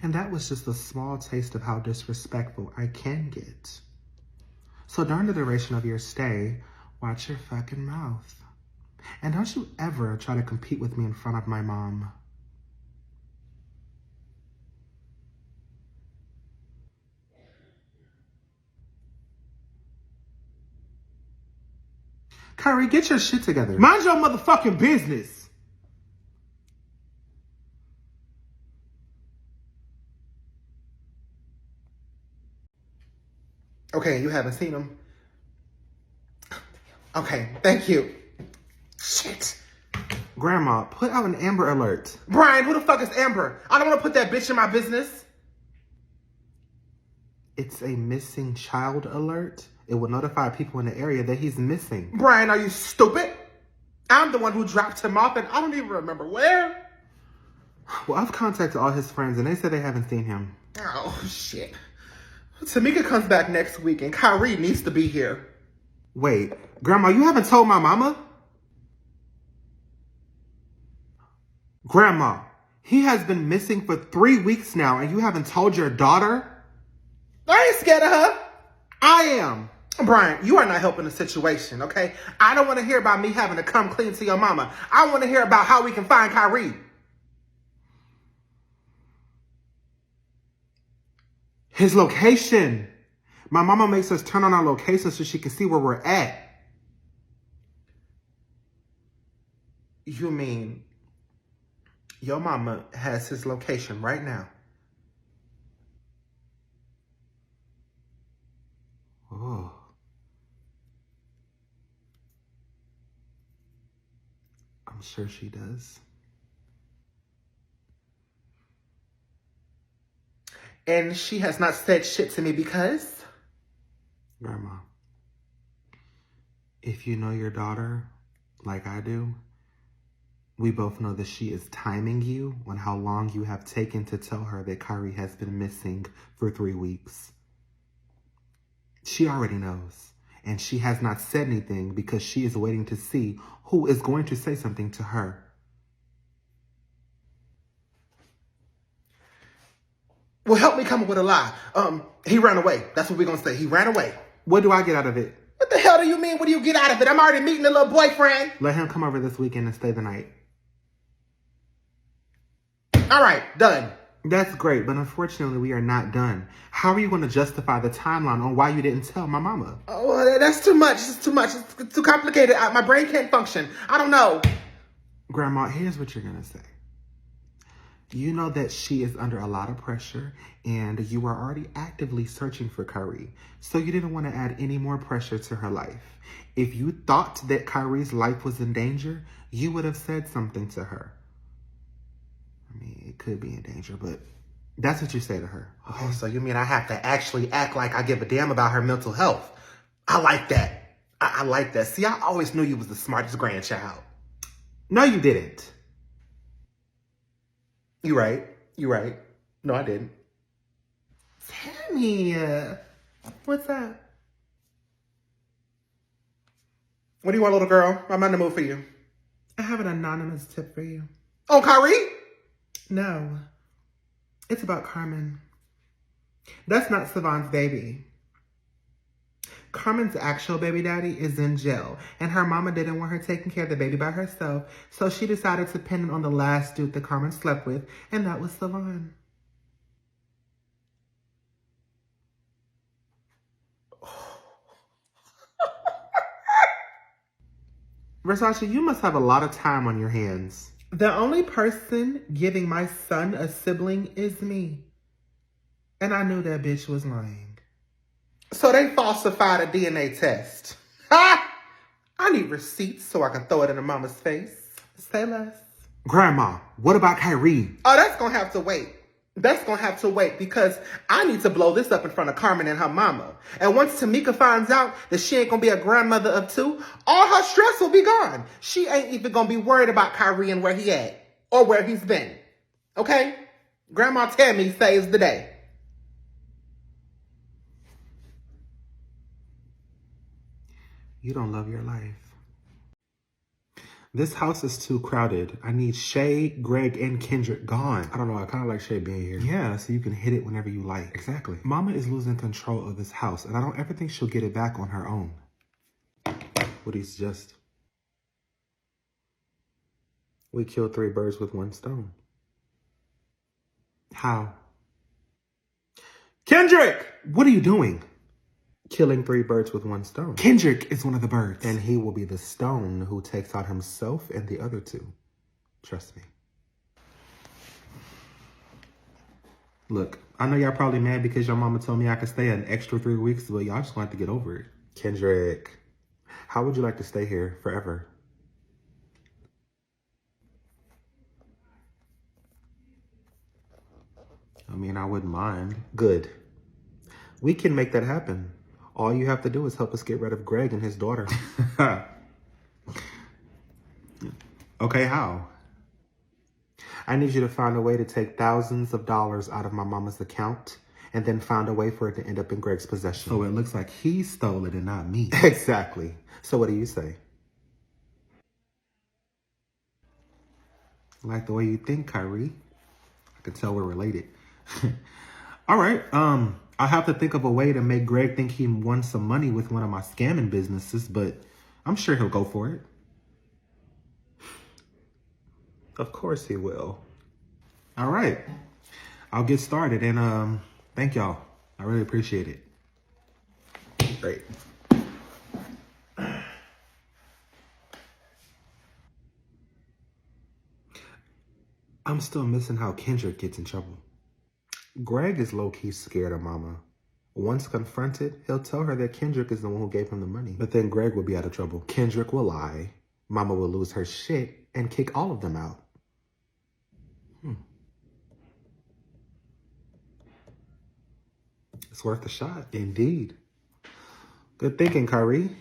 And that was just a small taste of how disrespectful I can get. So during the duration of your stay, watch your fucking mouth. And don't you ever try to compete with me in front of my mom. Kyrie, get your shit together. Mind your motherfucking business. Okay, you haven't seen him. Okay, thank you. Shit. Grandma, put out an Amber Alert. Brian, who the fuck is Amber? I don't want to put that bitch in my business. It's a missing child alert. It will notify people in the area that he's missing. Brian, are you stupid? I'm the one who dropped him off and I don't even remember where. Well, I've contacted all his friends and they said they haven't seen him. Oh, shit. Tamika comes back next week and Kyrie needs to be here. Wait, Grandma, you haven't told my mama? Grandma, he has been missing for 3 weeks now and you haven't told your daughter? I ain't scared of her. I am. Brian, you are not helping the situation, okay? I don't want to hear about me having to come clean to your mama. I want to hear about how we can find Kyrie. His location. My mama makes us turn on our location so she can see where we're at. You mean your mama has his location right now? Oh. I'm sure she does. And she has not said shit to me because? Grandma, if you know your daughter like I do, we both know that she is timing you on how long you have taken to tell her that Kyrie has been missing for 3 weeks. She already knows, and she has not said anything because she is waiting to see who is going to say something to her. Well, help me come up with a lie. He ran away. That's what we're going to say. He ran away. What do I get out of it? What the hell do you mean? What do you get out of it? I'm already meeting a little boyfriend. Let him come over this weekend and stay the night. All right, done. That's great, but unfortunately, we are not done. How are you going to justify the timeline on why you didn't tell my mama? Oh, that's too much. It's too much. It's too complicated. My brain can't function. I don't know. Grandma, here's what you're going to say. You know that she is under a lot of pressure, and you are already actively searching for Kyrie, so you didn't want to add any more pressure to her life. If you thought that Kyrie's life was in danger, you would have said something to her. I mean, it could be in danger, but that's what you say to her. Okay? Oh, so you mean I have to actually act like I give a damn about her mental health? I like that. I like that. See, I always knew you was the smartest grandchild. No, you didn't. You right. No, I didn't. Tammy, what's that? What do you want, little girl? I'm in the mood for you. I have an anonymous tip for you. Oh, Kyrie? No, it's about Carmen. That's not Savant's baby. Carmen's actual baby daddy is in jail, and her mama didn't want her taking care of the baby by herself, so she decided to pin it on the last dude that Carmen slept with, and that was Savant. Versace, you must have a lot of time on your hands. The only person giving my son a sibling is me. And I knew that bitch was lying. So they falsified a DNA test. Ha! I need receipts so I can throw it in her mama's face. Say less. Grandma, what about Kyrie? Oh, that's gonna have to wait. That's gonna have to wait because I need to blow this up in front of Carmen and her mama. And once Tamika finds out that she ain't gonna be a grandmother of two, all her stress will be gone. She ain't even gonna be worried about Kyrie and where he at or where he's been. Okay? Grandma Tammy saves the day. You don't love your life. This house is too crowded. I need Shay, Greg, and Kendrick gone. I don't know. I kind of like Shay being here. Yeah, so you can hit it whenever you like. Exactly. Mama is losing control of this house, and I don't ever think she'll get it back on her own. What do you suggest? We killed 3 birds with 1 stone. How? Kendrick! What are you doing? Killing 3 birds with 1 stone. Kendrick is one of the birds. And he will be the stone who takes out himself and the other 2. Trust me. Look, I know y'all probably mad because your mama told me I could stay an extra 3 weeks, but y'all just going to have to get over it. Kendrick, how would you like to stay here forever? I mean, I wouldn't mind. Good. We can make that happen. All you have to do is help us get rid of Greg and his daughter. Okay, how? I need you to find a way to take thousands of dollars out of my mama's account and then find a way for it to end up in Greg's possession. So it looks like he stole it and not me. Exactly. So what do you say? I like the way you think, Kyrie. I can tell we're related. All right. I have to think of a way to make Greg think he won some money with one of my scamming businesses, but I'm sure he'll go for it. Of course he will. All right. I'll get started, and thank y'all. I really appreciate it. Great. I'm still missing how Kendrick gets in trouble. Greg is low-key scared of Mama. Once confronted, he'll tell her that Kendrick is the one who gave him the money. But then Greg will be out of trouble. Kendrick will lie. Mama will lose her shit and kick all of them out. It's worth a shot. Indeed. Good thinking, Kyrie.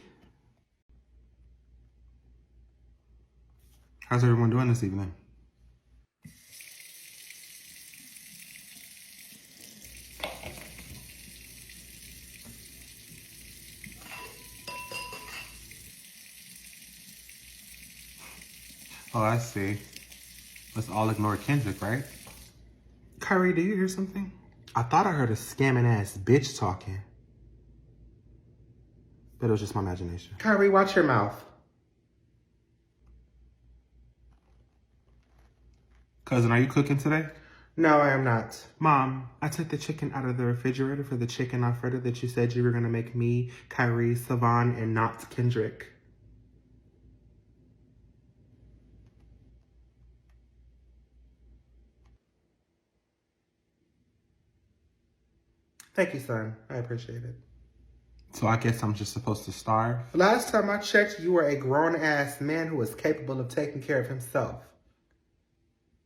How's everyone doing this evening? Oh, I see. Let's all ignore Kendrick, right? Kyrie, do you hear something? I thought I heard a scamming ass bitch talking. But it was just my imagination. Kyrie, watch your mouth. Cousin, are you cooking today? No, I am not. Mom, I took the chicken out of the refrigerator for the chicken Alfredo that you said you were going to make me, Kyrie, Savon, and not Kendrick. Thank you, son. I appreciate it. So I guess I'm just supposed to starve? Last time I checked, you were a grown-ass man who is capable of taking care of himself.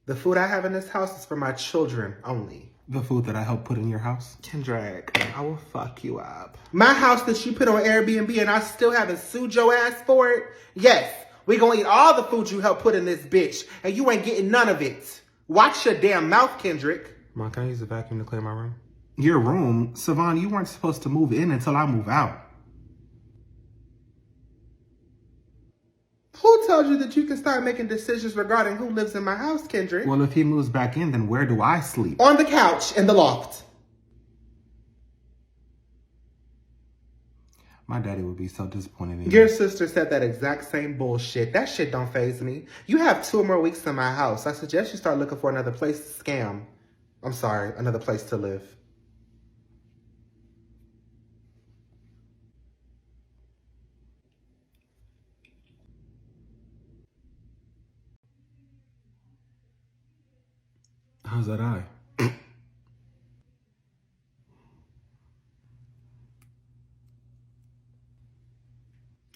The food I have in this house is for my children only. The food that I helped put in your house? Kendrick, I will fuck you up. My house that you put on Airbnb and I still haven't sued your ass for it? Yes, we gonna eat all the food you helped put in this bitch, and you ain't getting none of it. Watch your damn mouth, Kendrick. Mom, can I use the vacuum to clear my room? Your room? Savon, you weren't supposed to move in until I move out. Who told you that you can start making decisions regarding who lives in my house, Kendrick? Well, if he moves back in, then where do I sleep? On the couch in the loft. My daddy would be so disappointed in Your you. sister said that exact same bullshit. That shit don't faze me. You have 2 more weeks in my house. I suggest you start looking for another place to scam. I'm sorry, another place to live. How's that eye?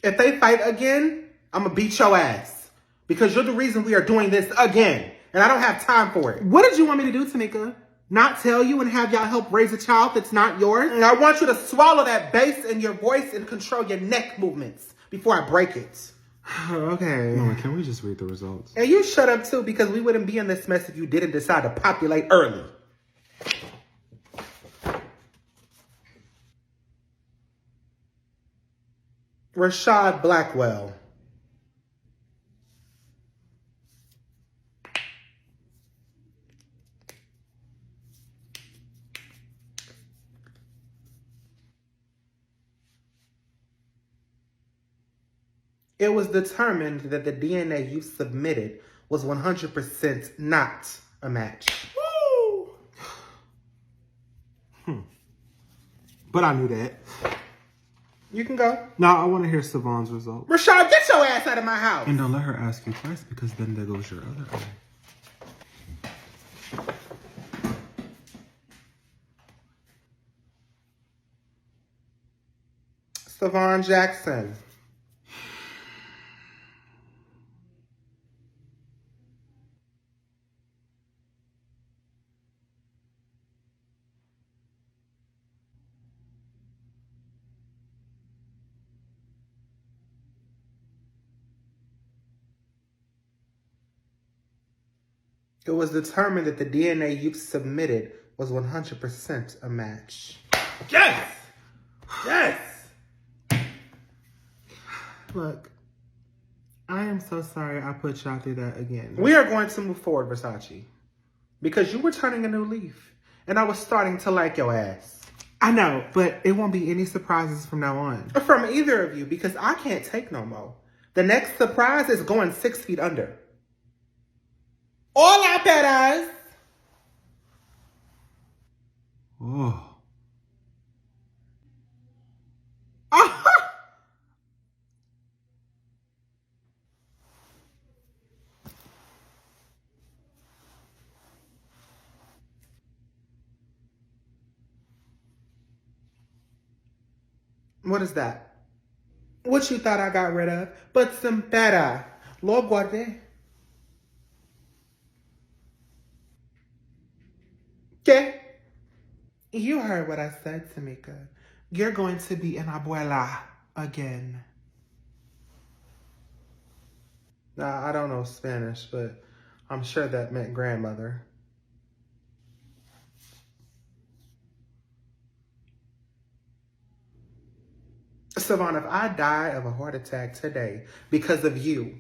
If they fight again, I'm gonna beat your ass. Because you're the reason we are doing this again. And I don't have time for it. What did you want me to do, Tamika? Not tell you and have y'all help raise a child that's not yours? And I want you to swallow that bass in your voice and control your neck movements before I break it. Okay. Mama, can we just read the results? And you shut up too, because we wouldn't be in this mess if you didn't decide to populate early. Rashad Blackwell. It was determined that the DNA you submitted was 100% not a match. Woo! But I knew that. You can go. Now I want to hear Savon's result. Rashad, get your ass out of my house. And don't let her ask you twice, because then there goes your other eye. Savon Jackson. It was determined that the DNA you submitted was 100% a match. Yes! Yes! Look, I am so sorry I put y'all through that again. We are going to move forward, Versace. Because you were turning a new leaf. And I was starting to like your ass. I know, but it won't be any surprises from now on. From either of you, because I can't take no more. The next surprise is going 6 feet under. All out that eyes. Oh. What is that? What you thought I got rid of? But some better. Lo guardé. ¿Qué? You heard what I said, Tamika. You're going to be an abuela again. Now, I don't know Spanish, but I'm sure that meant grandmother. Savon, if I die of a heart attack today because of you,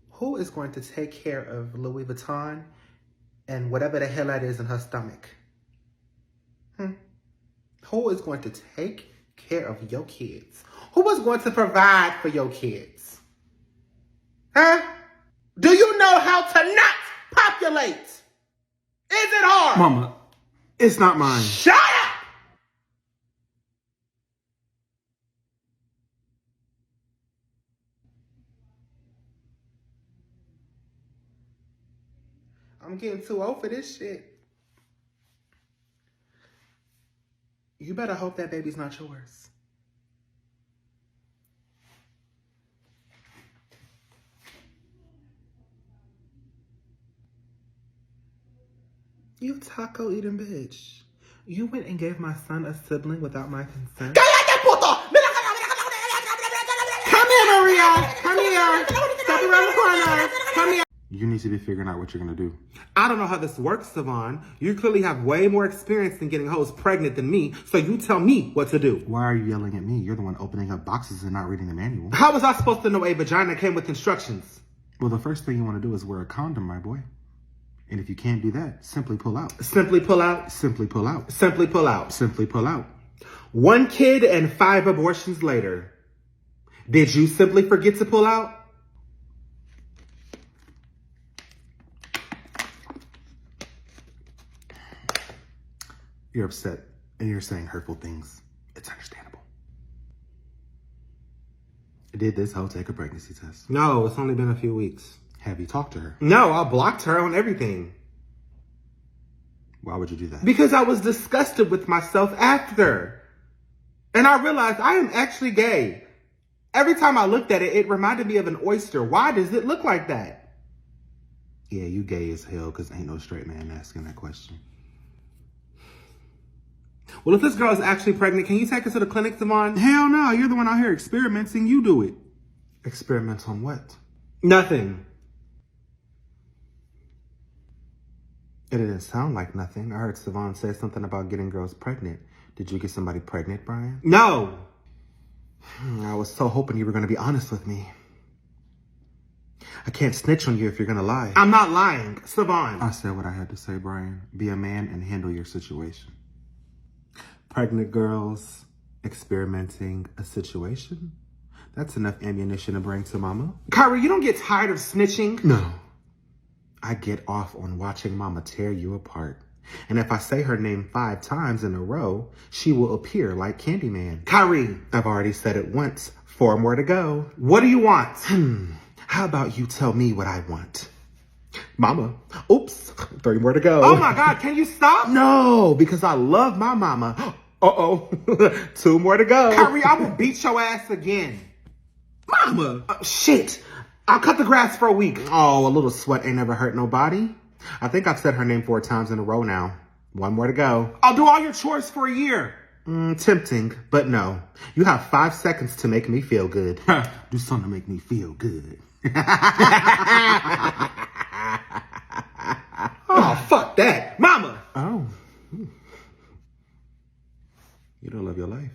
who is going to take care of Louis Vuitton and whatever the hell that is in her stomach? Who is going to take care of your kids? Who is going to provide for your kids? Huh? Do you know how to not populate? Is it hard? Mama, it's not mine. Shut up! I'm getting too old for this shit. You better hope that baby's not yours. You taco eating bitch. You went and gave my son a sibling without my consent. Come here, Maria. Come here. Step around the corner. Come here. You need to be figuring out what you're going to do. I don't know how this works, Savon. You clearly have way more experience in getting hoes pregnant than me, so you tell me what to do. Why are you yelling at me? You're the one opening up boxes and not reading the manual. How was I supposed to know a vagina came with instructions? Well, the first thing you want to do is wear a condom, my boy. And if you can't do that, simply pull out. Simply pull out. Simply pull out. Simply pull out. Simply pull out. 1 kid and 5 abortions later. Did you simply forget to pull out? You're upset and you're saying hurtful things. It's understandable. Did this hoe take a pregnancy test? No, it's only been a few weeks. Have you talked to her? No, I blocked her on everything. Why would you do that? Because I was disgusted with myself after. And I realized I am actually gay. Every time I looked at it, it reminded me of an oyster. Why does it look like that? Yeah, you gay as hell because ain't no straight man asking that question. Well, if this girl is actually pregnant, can you take her to the clinic, Savon? Hell no, you're the one out here experimenting. You do it. Experiment on what? Nothing. It didn't sound like nothing. I heard Savon say something about getting girls pregnant. Did you get somebody pregnant, Brian? No. I was so hoping you were going to be honest with me. I can't snitch on you if you're going to lie. I'm not lying. Savon. I said what I had to say, Brian. Be a man and handle your situation. Pregnant girls, experimenting, a situation. That's enough ammunition to bring to mama. Kyrie, you don't get tired of snitching? No. I get off on watching mama tear you apart. And if I say her name 5 times in a row, she will appear like Candyman. Kyrie. I've already said it once. 4 more to go. What do you want? How about you tell me what I want? Mama. Oops. 3 more to go. Oh my God, can you stop? No, because I love my mama. Uh-oh. 2 more to go. Kyrie, I will beat your ass again. Mama. Shit. I'll cut the grass for a week. Oh, a little sweat ain't never hurt nobody. I think I've said her name 4 times in a row now. 1 more to go. I'll do all your chores for a year. Tempting, but no. You have 5 seconds to make me feel good. Do something to make me feel good. Oh, fuck that. Mama. Oh. You don't love your life.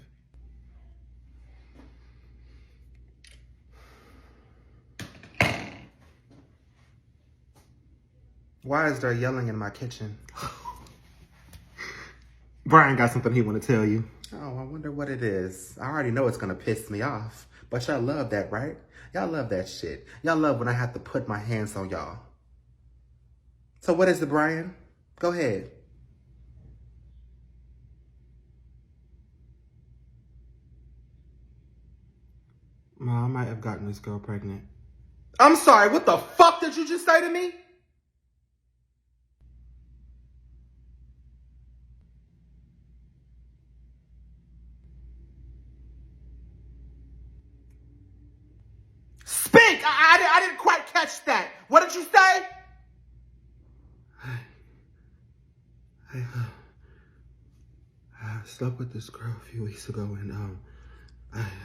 Why is there yelling in my kitchen? Brian got something he want to tell you. Oh, I wonder what it is. I already know it's going to piss me off. But y'all love that, right? Y'all love that shit. Y'all love when I have to put my hands on y'all. So what is it, Brian? Go ahead. Ma, I might have gotten this girl pregnant. I'm sorry, what the fuck did you just say to me? Speak! I didn't quite catch that. What did you say? I slept with this girl a few weeks ago and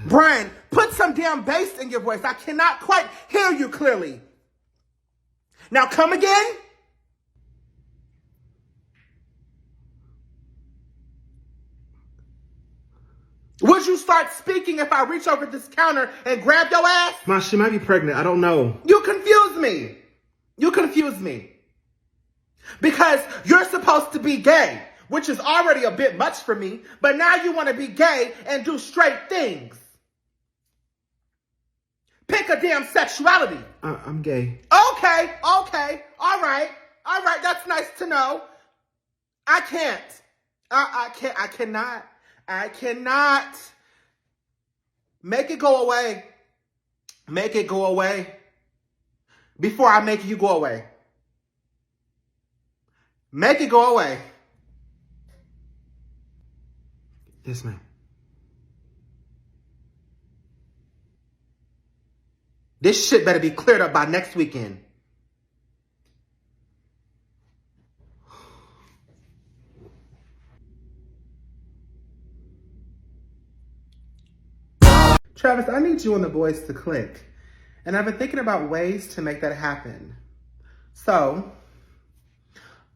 Brian, put some damn bass in your voice. I cannot quite hear you clearly. Now come again. Would you start speaking if I reach over this counter and grab your ass? Ma, she might be pregnant. I don't know. You confuse me. You confuse me. Because you're supposed to be gay, which is already a bit much for me, but now you want to be gay and do straight things. Pick a damn sexuality. I'm gay. Okay. All right, that's nice to know. I can't. I cannot. Make it go away. Make it go away. Before I make you go away. Make it go away. Yes, ma'am. This shit better be cleared up by next weekend. Travis, I need you and the boys to click. And I've been thinking about ways to make that happen. So,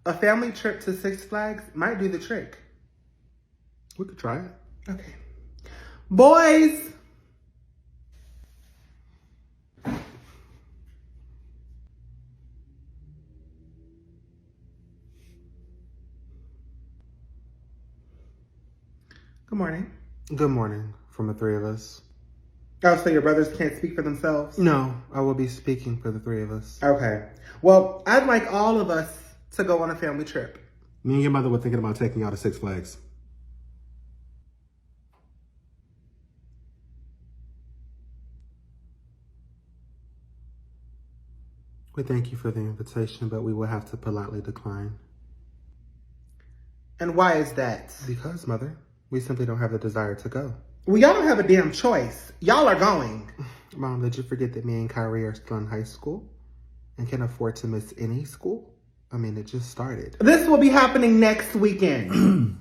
a family trip to Six Flags might do the trick. We could try it. Okay. Boys! Good morning. Good morning from the three of us. Oh, so your brothers can't speak for themselves? No, I will be speaking for the three of us. Okay. Well, I'd like all of us to go on a family trip. Me and your mother were thinking about taking y'all to Six Flags. We thank you for the invitation, but we will have to politely decline. And why is that? Because, Mother, we simply don't have the desire to go. Well, y'all don't have a damn choice. Y'all are going. Mom, did you forget that me and Kyrie are still in high school and can't afford to miss any school? I mean, it just started. This will be happening next weekend.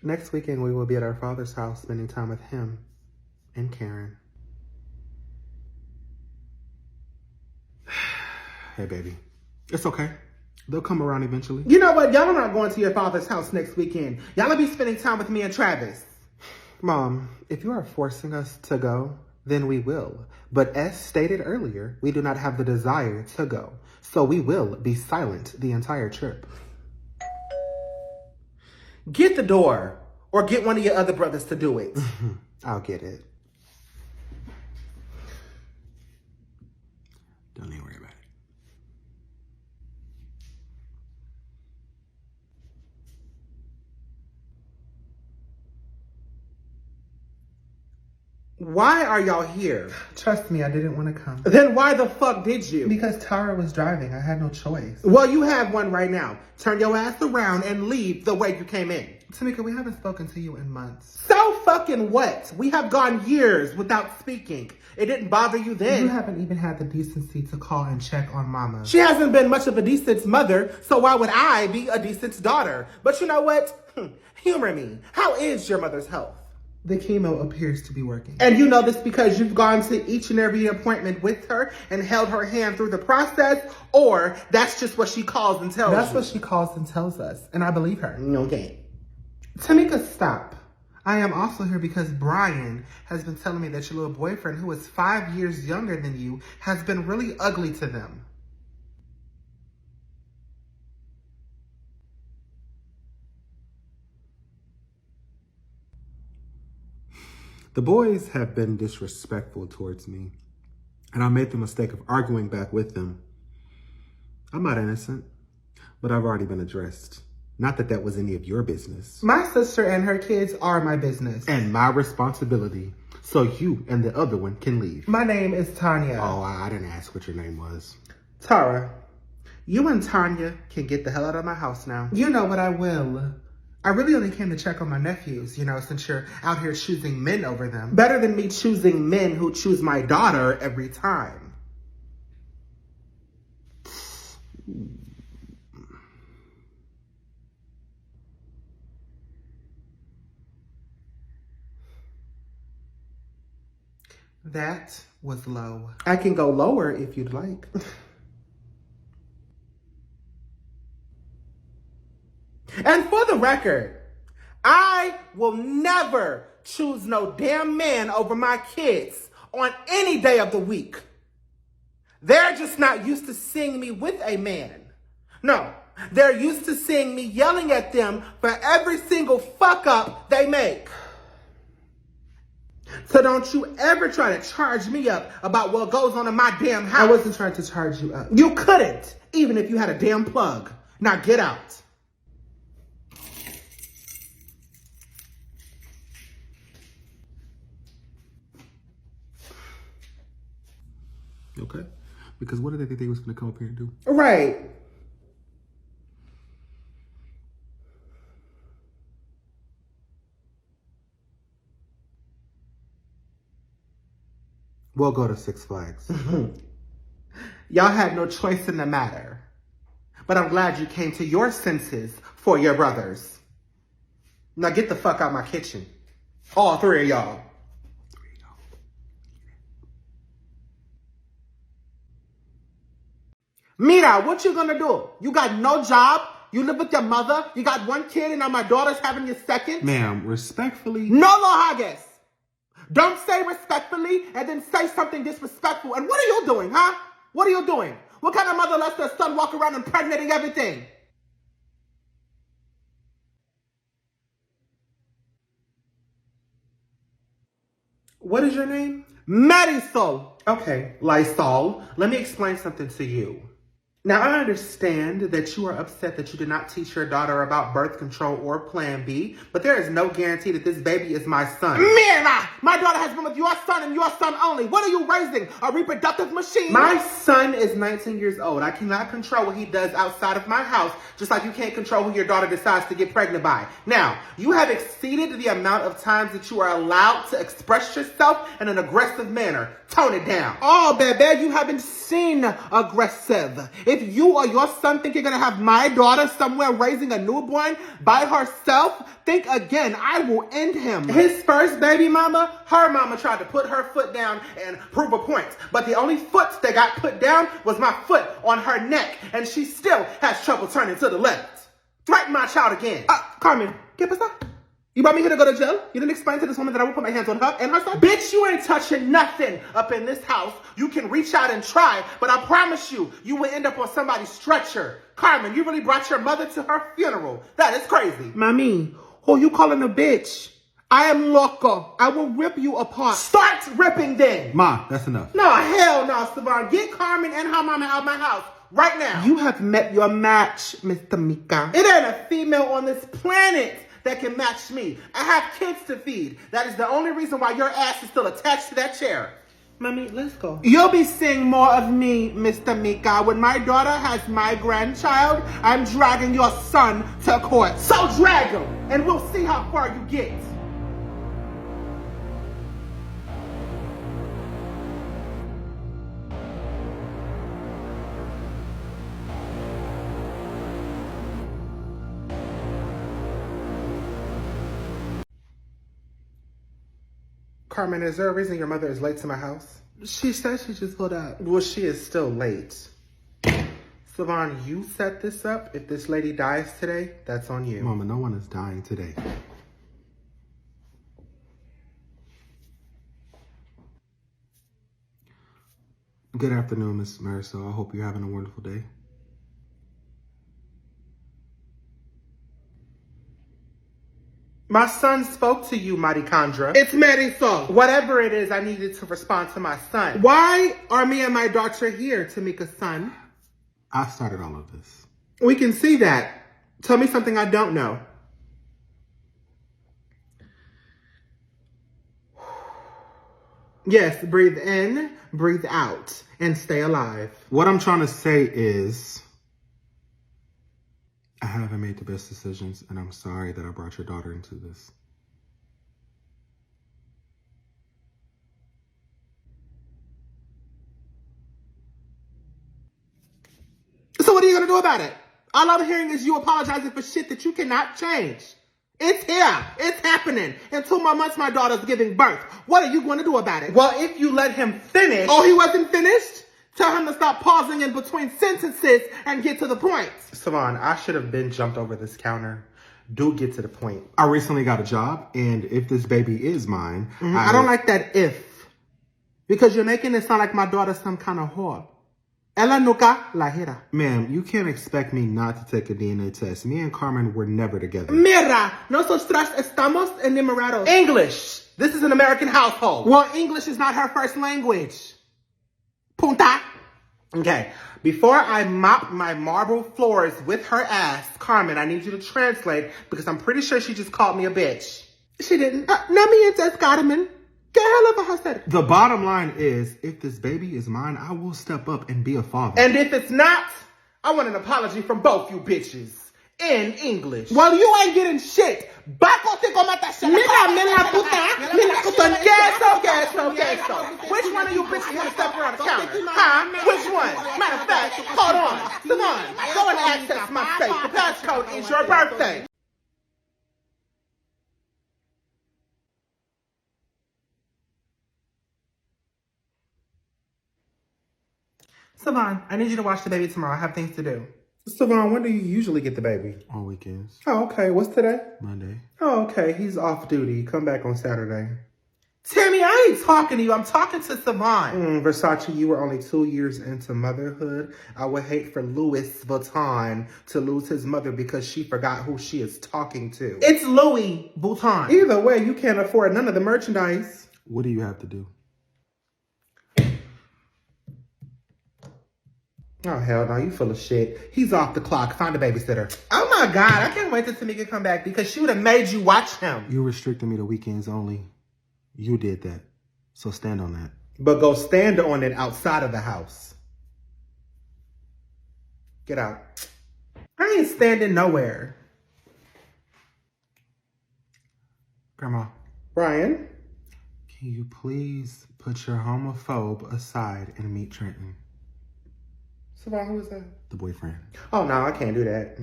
Next weekend, we will be at our father's house spending time with him and Karen. Hey, baby. It's okay. They'll come around eventually. You know what? Y'all are not going to your father's house next weekend. Y'all will be spending time with me and Travis. Mom, if you are forcing us to go, then we will. But as stated earlier, we do not have the desire to go. So we will be silent the entire trip. Get the door, or get one of your other brothers to do it. I'll get it. Don't even worry about it. Why are y'all here? Trust me, I didn't want to come. Then why the fuck did you? Because Tara was driving. I had no choice. Well, you have one right now. Turn your ass around and leave the way you came in. Tamika, we haven't spoken to you in months. So fucking what? We have gone years without speaking. It didn't bother you then. You haven't even had the decency to call and check on Mama. She hasn't been much of a decent mother, so why would I be a decent daughter? But you know what? Humor me. How is your mother's health? The chemo appears to be working. And you know this because you've gone to each and every appointment with her and held her hand through the process, or that's just what she calls and tells That's you? what she calls and tells us, and I believe her. Okay. Tamika, stop. I am also here because Brian has been telling me that your little boyfriend, who is 5 years younger than you, has been really ugly to them. The boys have been disrespectful towards me, and I made the mistake of arguing back with them. I'm not innocent, but I've already been addressed. Not that that was any of your business. My sister and her kids are my business. And my responsibility. So you and the other one can leave. My name is Tanya. Oh, I didn't ask what your name was. Tara, you and Tanya can get the hell out of my house now. You know what, I will. I really only came to check on my nephews, since you're out here choosing men over them. Better than me choosing men who choose my daughter every time. That was low. I can go lower if you'd like. And for the record, I will never choose no damn man over my kids on any day of the week. They're just not used to seeing me with a man. No, they're used to seeing me yelling at them for every single fuck up they make. So don't you ever try to charge me up about what goes on in my damn house. I wasn't trying to charge you up. You couldn't, even if you had a damn plug. Now get out. Okay. Because what did they think they was going to come up here and do? Right. We'll go to Six Flags. Y'all had no choice in the matter. But I'm glad you came to your senses for your brothers. Now get the fuck out my kitchen. All three of y'all. Mira, what you gonna do? You got no job? You live with your mother? You got one kid and now my daughter's having your second? Ma'am, respectfully... No, Houseguest. Don't say respectfully and then say something disrespectful. And what are you doing, huh? What are you doing? What kind of mother lets their son walk around impregnating everything? What is your name? Marisol. Okay, Lysol. Let me explain something to you. Now, I understand that you are upset that you did not teach your daughter about birth control or Plan B, but there is no guarantee that this baby is my son. Mira! My daughter has been with your son and your son only. What are you raising? A reproductive machine? My son is 19 years old. I cannot control what he does outside of my house, just like you can't control who your daughter decides to get pregnant by. Now, you have exceeded the amount of times that you are allowed to express yourself in an aggressive manner. Tone it down. Oh, baby, you haven't seen aggressive. If you or your son think you're going to have my daughter somewhere raising a newborn by herself, think again. I will end him. His first baby mama, her mama tried to put her foot down and prove a point. But the only foot that got put down was my foot on her neck. And she still has trouble turning to the left. Threaten my child again. Carmen, ¿qué pasa? You brought me here to go to jail? You didn't explain to this woman that I will put my hands on her and her son? Bitch, you ain't touching nothing up in this house. You can reach out and try, but I promise you, you will end up on somebody's stretcher. Carmen, you really brought your mother to her funeral. That is crazy. Mami, who you calling a bitch? I am loco. I will rip you apart. Start ripping then. Ma, that's enough. No, hell no, Savon. Get Carmen and her mama out of my house right now. You have met your match, Mr. Mika. It ain't a female on this planet that can match me. I have kids to feed. That is the only reason why your ass is still attached to that chair. Mommy, let's go. You'll be seeing more of me, Mr. Mika. When my daughter has my grandchild, I'm dragging your son to court. So drag him, and we'll see how far you get. Carmen, is there a reason your mother is late to my house? She said she just pulled up. Well, she is still late. Savon, you set this up. If this lady dies today, that's on you. Mama, no one is dying today. Good afternoon, Miss Marisol. I hope you're having a wonderful day. My son spoke to you, Maricandra. It's Marisol. Whatever it is, I needed to respond to my son. Why are me and my daughter here, Tamika's son? I started all of this. We can see that. Tell me something I don't know. Yes, breathe in, breathe out, and stay alive. What I'm trying to say is, I haven't made the best decisions, and I'm sorry that I brought your daughter into this. So what are you going to do about it? All I'm hearing is you apologizing for shit that you cannot change. It's here. It's happening. In 2 more months, my daughter's giving birth. What are you going to do about it? Well, if you let him finish... Oh, he wasn't finished? Tell him to stop pausing in between sentences and get to the point. Savon, I should have been jumped over this counter. Do get to the point. I recently got a job, and if this baby is mine... I don't like that if. Because you're making it sound like my daughter's some kind of whore. Ella nunca la era. Ma'am, you can't expect me not to take a DNA test. Me and Carmen were never together. Mira, nosotras estamos enamorados. English. This is an American household. Well, English is not her first language. Punta. Okay. Before I mop my marble floors with her ass, Carmen, I need you to translate because I'm pretty sure she just called me a bitch. She didn't. No me entes, Carmen. Get hell of a hostage. The bottom line is, if this baby is mine, I will step up and be a father. And if it's not, I want an apology from both you bitches. In English. Well, you ain't getting shit. Queso. Which one of you bitches want to step around the counter? Huh? Which one? Matter of fact, hold on. Savon, go and access my safe. The passcode is your birthday. Savon, I need you to watch the baby tomorrow. I have things to do. Savon, when do you usually get the baby? On weekends. Oh, okay. What's today? Monday. Oh, okay. He's off duty. Come back on Saturday. Tammy, I ain't talking to you. I'm talking to Savon. Versace, you were only 2 years into motherhood. I would hate for Louis Vuitton to lose his mother because she forgot who she is talking to. It's Louis Vuitton. Either way, you can't afford none of the merchandise. What do you have to do? Oh, hell no. You full of shit. He's off the clock. Find a babysitter. Oh, my God. I can't wait till Tamika come back because she would have made you watch him. You restricted me to weekends only. You did that. So stand on that. But go stand on it outside of the house. Get out. I ain't standing nowhere. Grandma. Brian? Can you please put your homophobe aside and meet Trenton? Savon, who is that? The boyfriend. Oh, no, I can't do that.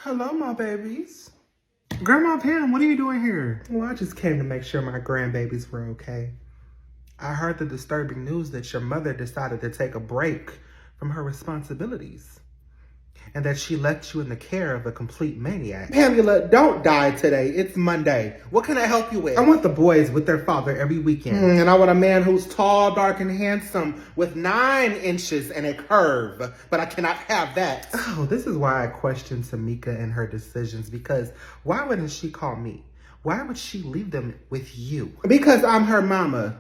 Hello, my babies. Grandma Pam, what are you doing here? Well, I just came to make sure my grandbabies were okay. I heard the disturbing news that your mother decided to take a break from her responsibilities and that she left you in the care of a complete maniac. Pamela, don't die today. It's Monday. What can I help you with? I want the boys with their father every weekend. And I want a man who's tall, dark, and handsome with 9 inches and a curve. But I cannot have that. Oh, this is why I question Tamika and her decisions, because why wouldn't she call me? Why would she leave them with you? Because I'm her mama.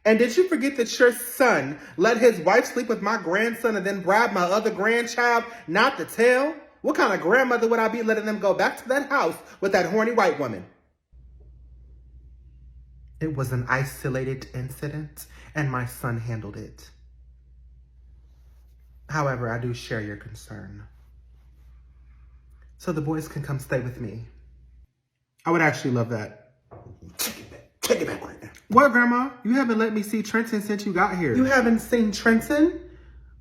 And did you forget that your son let his wife sleep with my grandson and then bribed my other grandchild not to tell? What kind of grandmother would I be letting them go back to that house with that horny white woman? It was an isolated incident, and my son handled it. However, I do share your concern. So the boys can come stay with me. I would actually love that. Take it back right now. What, Grandma? You haven't let me see Trenton since you got here. You haven't seen Trenton?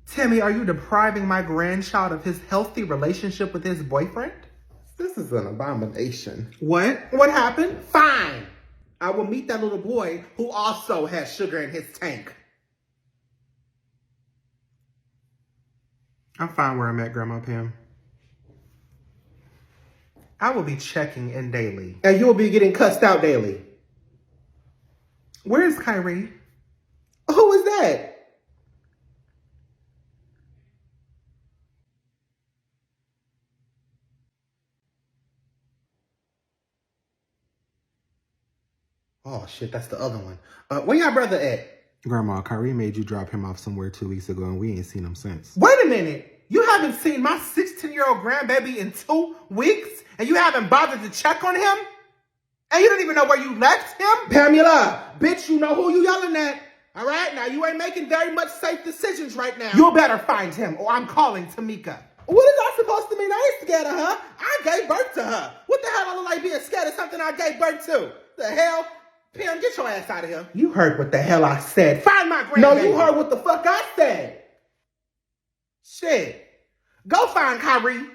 Tammy, are you depriving my grandchild of his healthy relationship with his boyfriend? This is an abomination. What? What happened? Fine. I will meet that little boy who also has sugar in his tank. I'm fine where I'm at, Grandma Pam. I will be checking in daily. And you will be getting cussed out daily. Where is Kyrie? Who is that? Oh, shit, that's the other one. Where your brother at? Grandma, Kyrie made you drop him off somewhere 2 weeks ago, and we ain't seen him since. Wait a minute. You haven't seen my 16-year-old grandbaby in 2 weeks? And you haven't bothered to check on him? And you don't even know where you left him? Pamela, bitch, you know who you yelling at. All right? Now, you ain't making very much safe decisions right now. You better find him, or I'm calling Tamika. What is that supposed to mean? I ain't scared of her. I gave birth to her. What the hell I look like being scared of something I gave birth to? The hell? Pam, get your ass out of here. You heard what the hell I said. Find my grandbaby. No, you heard what the fuck I said. Shit. Go find Kyrie.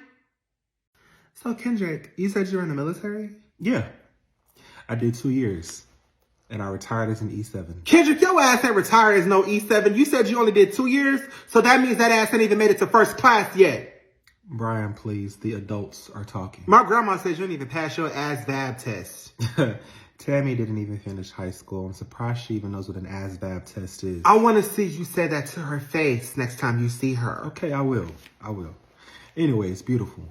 So, Kendrick, you said you were in the military? Yeah. I did 2 years. And I retired as an E7. Kendrick, your ass ain't retired as no E7. You said you only did 2 years, so that means that ass ain't even made it to first class yet. Brian, please. The adults are talking. My grandma says you didn't even pass your ASVAB test. Tammy didn't even finish high school. I'm surprised she even knows what an ASVAB test is. I want to see you say that to her face next time you see her. Okay, I will. Anyways, beautiful.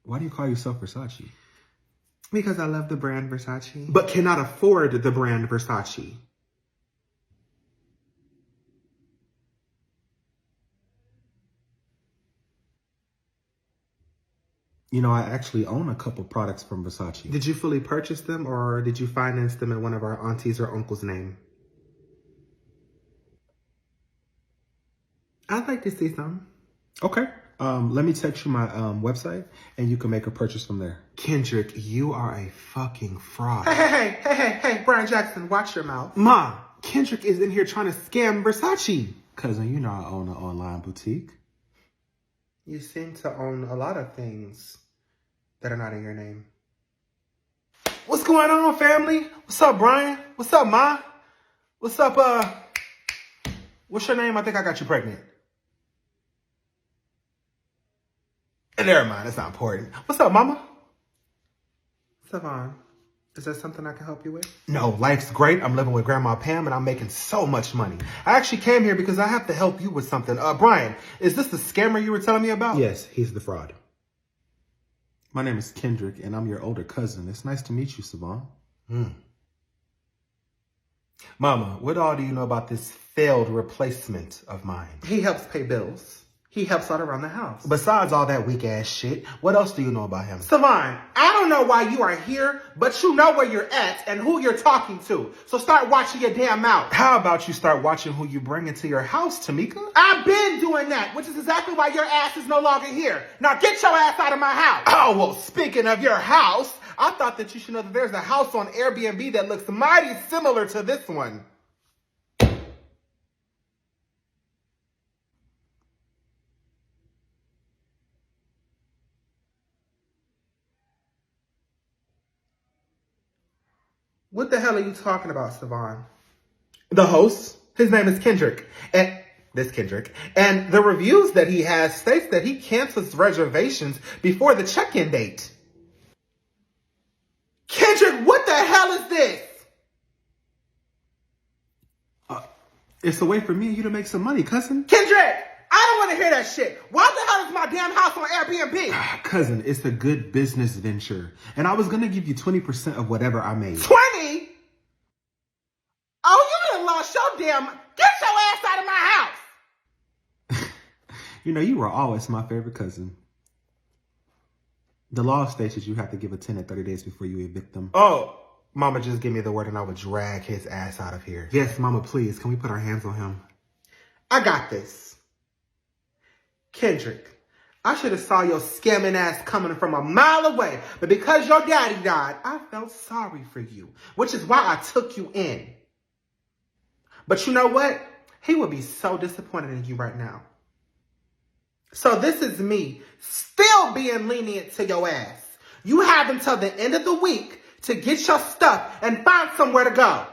Why do you call yourself Versace? Because I love the brand Versace, but cannot afford the brand Versace. You know, I actually own a couple products from Versace. Did you fully purchase them or did you finance them in one of our aunties or uncle's name? I'd like to see some. Okay. Let me text you my website and you can make a purchase from there. Kendrick, you are a fucking fraud. Hey, Brian Jackson, watch your mouth. Ma, Kendrick is in here trying to scam Versace. Cousin, you know I own an online boutique. You seem to own a lot of things that are not in your name. What's going on, family? What's up, Brian? What's up, Ma? What's up, what's your name? I think I got you pregnant. Never mind, that's not important. What's up, Mama? Savon, is there something I can help you with? No, life's great. I'm living with Grandma Pam and I'm making so much money. I actually came here because I have to help you with something. Brian, is this the scammer you were telling me about? Yes, he's the fraud. My name is Kendrick and I'm your older cousin. It's nice to meet you, Savon. Mama, what all do you know about this failed replacement of mine? He helps pay bills. He helps out around the house. Besides all that weak ass shit, what else do you know about him? Savon, I don't know why you are here, but you know where you're at and who you're talking to. So start watching your damn mouth. How about you start watching who you bring into your house, Tamika? I've been doing that, which is exactly why your ass is no longer here. Now get your ass out of my house. Oh, well, speaking of your house, I thought that you should know that there's a house on Airbnb that looks mighty similar to this one. What the hell are you talking about, Savon? The host, his name is Kendrick. And the reviews that he has states that he cancels reservations before the check-in date. Kendrick, what the hell is this? It's a way for me and you to make some money, cousin. Kendrick, I don't want to hear that shit. Why the hell is my damn house on Airbnb? Cousin, it's a good business venture. And I was going to give you 20% of whatever I made. 20? Oh, you done lost your damn... Get your ass out of my house! You know, you were always my favorite cousin. The law states that you have to give a tenant 30 days before you evict them. Oh, Mama just give me the word and I would drag his ass out of here. Yes, Mama, please. Can we put our hands on him? I got this. Kendrick, I should have saw your scamming ass coming from a mile away. But because your daddy died, I felt sorry for you. Which is why I took you in. But you know what? He would be so disappointed in you right now. So this is me still being lenient to your ass. You have until the end of the week to get your stuff and find somewhere to go.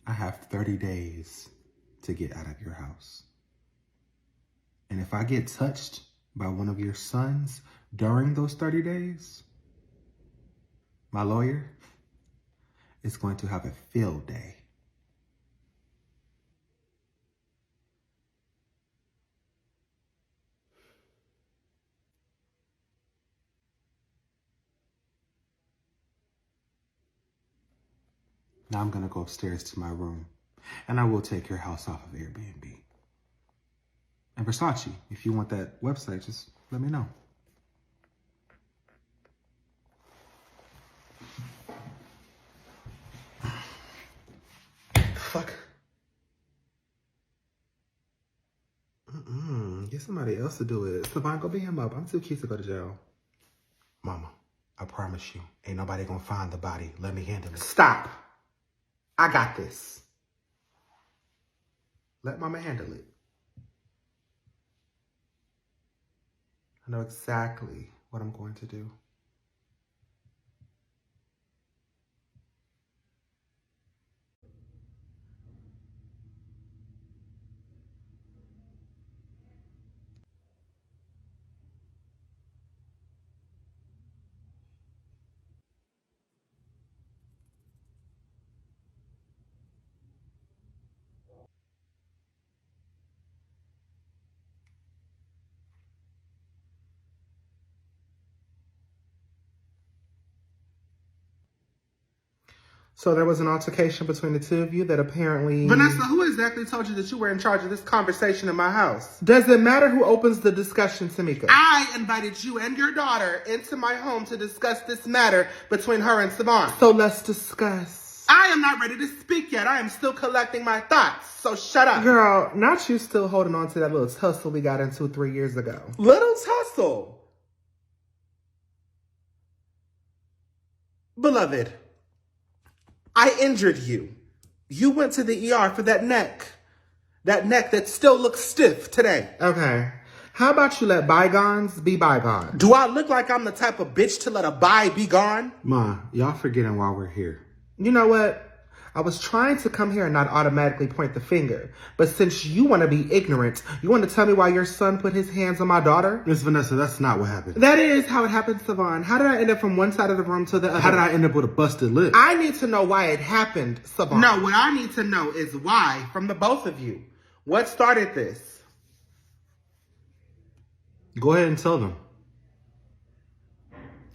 I have 30 days to get out of your house. And if I get touched by one of your sons during those 30 days, my lawyer is going to have a field day. Now I'm going to go upstairs to my room, and I will take your house off of Airbnb. And Versace, if you want that website, just let me know. Fuck. Get somebody else to do it. Savon, go beat him up. I'm too cute to go to jail. Mama, I promise you, ain't nobody going to find the body. Let me handle it. Stop. I got this. Let Mama handle it. I know exactly what I'm going to do. So there was an altercation between the two of you that apparently... Vanessa, who exactly told you that you were in charge of this conversation in my house? Does it matter who opens the discussion, Tamika? I invited you and your daughter into my home to discuss this matter between her and Savon. So let's discuss. I am not ready to speak yet. I am still collecting my thoughts, so shut up. Girl, not you still holding on to that little tussle we got into 3 years ago. Little tussle. Beloved, I injured you. You went to the ER for that neck. That neck that still looks stiff today. Okay. How about you let bygones be bygones? Do I look like I'm the type of bitch to let a bye be gone? Ma, y'all forgetting why we're here. You know what? I was trying to come here and not automatically point the finger. But since you want to be ignorant, you want to tell me why your son put his hands on my daughter? Miss Vanessa, that's not what happened. That is how it happened, Savon. How did I end up from one side of the room to the other? How did I end up with a busted lip? I need to know why it happened, Savon. No, what I need to know is why from the both of you. What started this? Go ahead and tell them.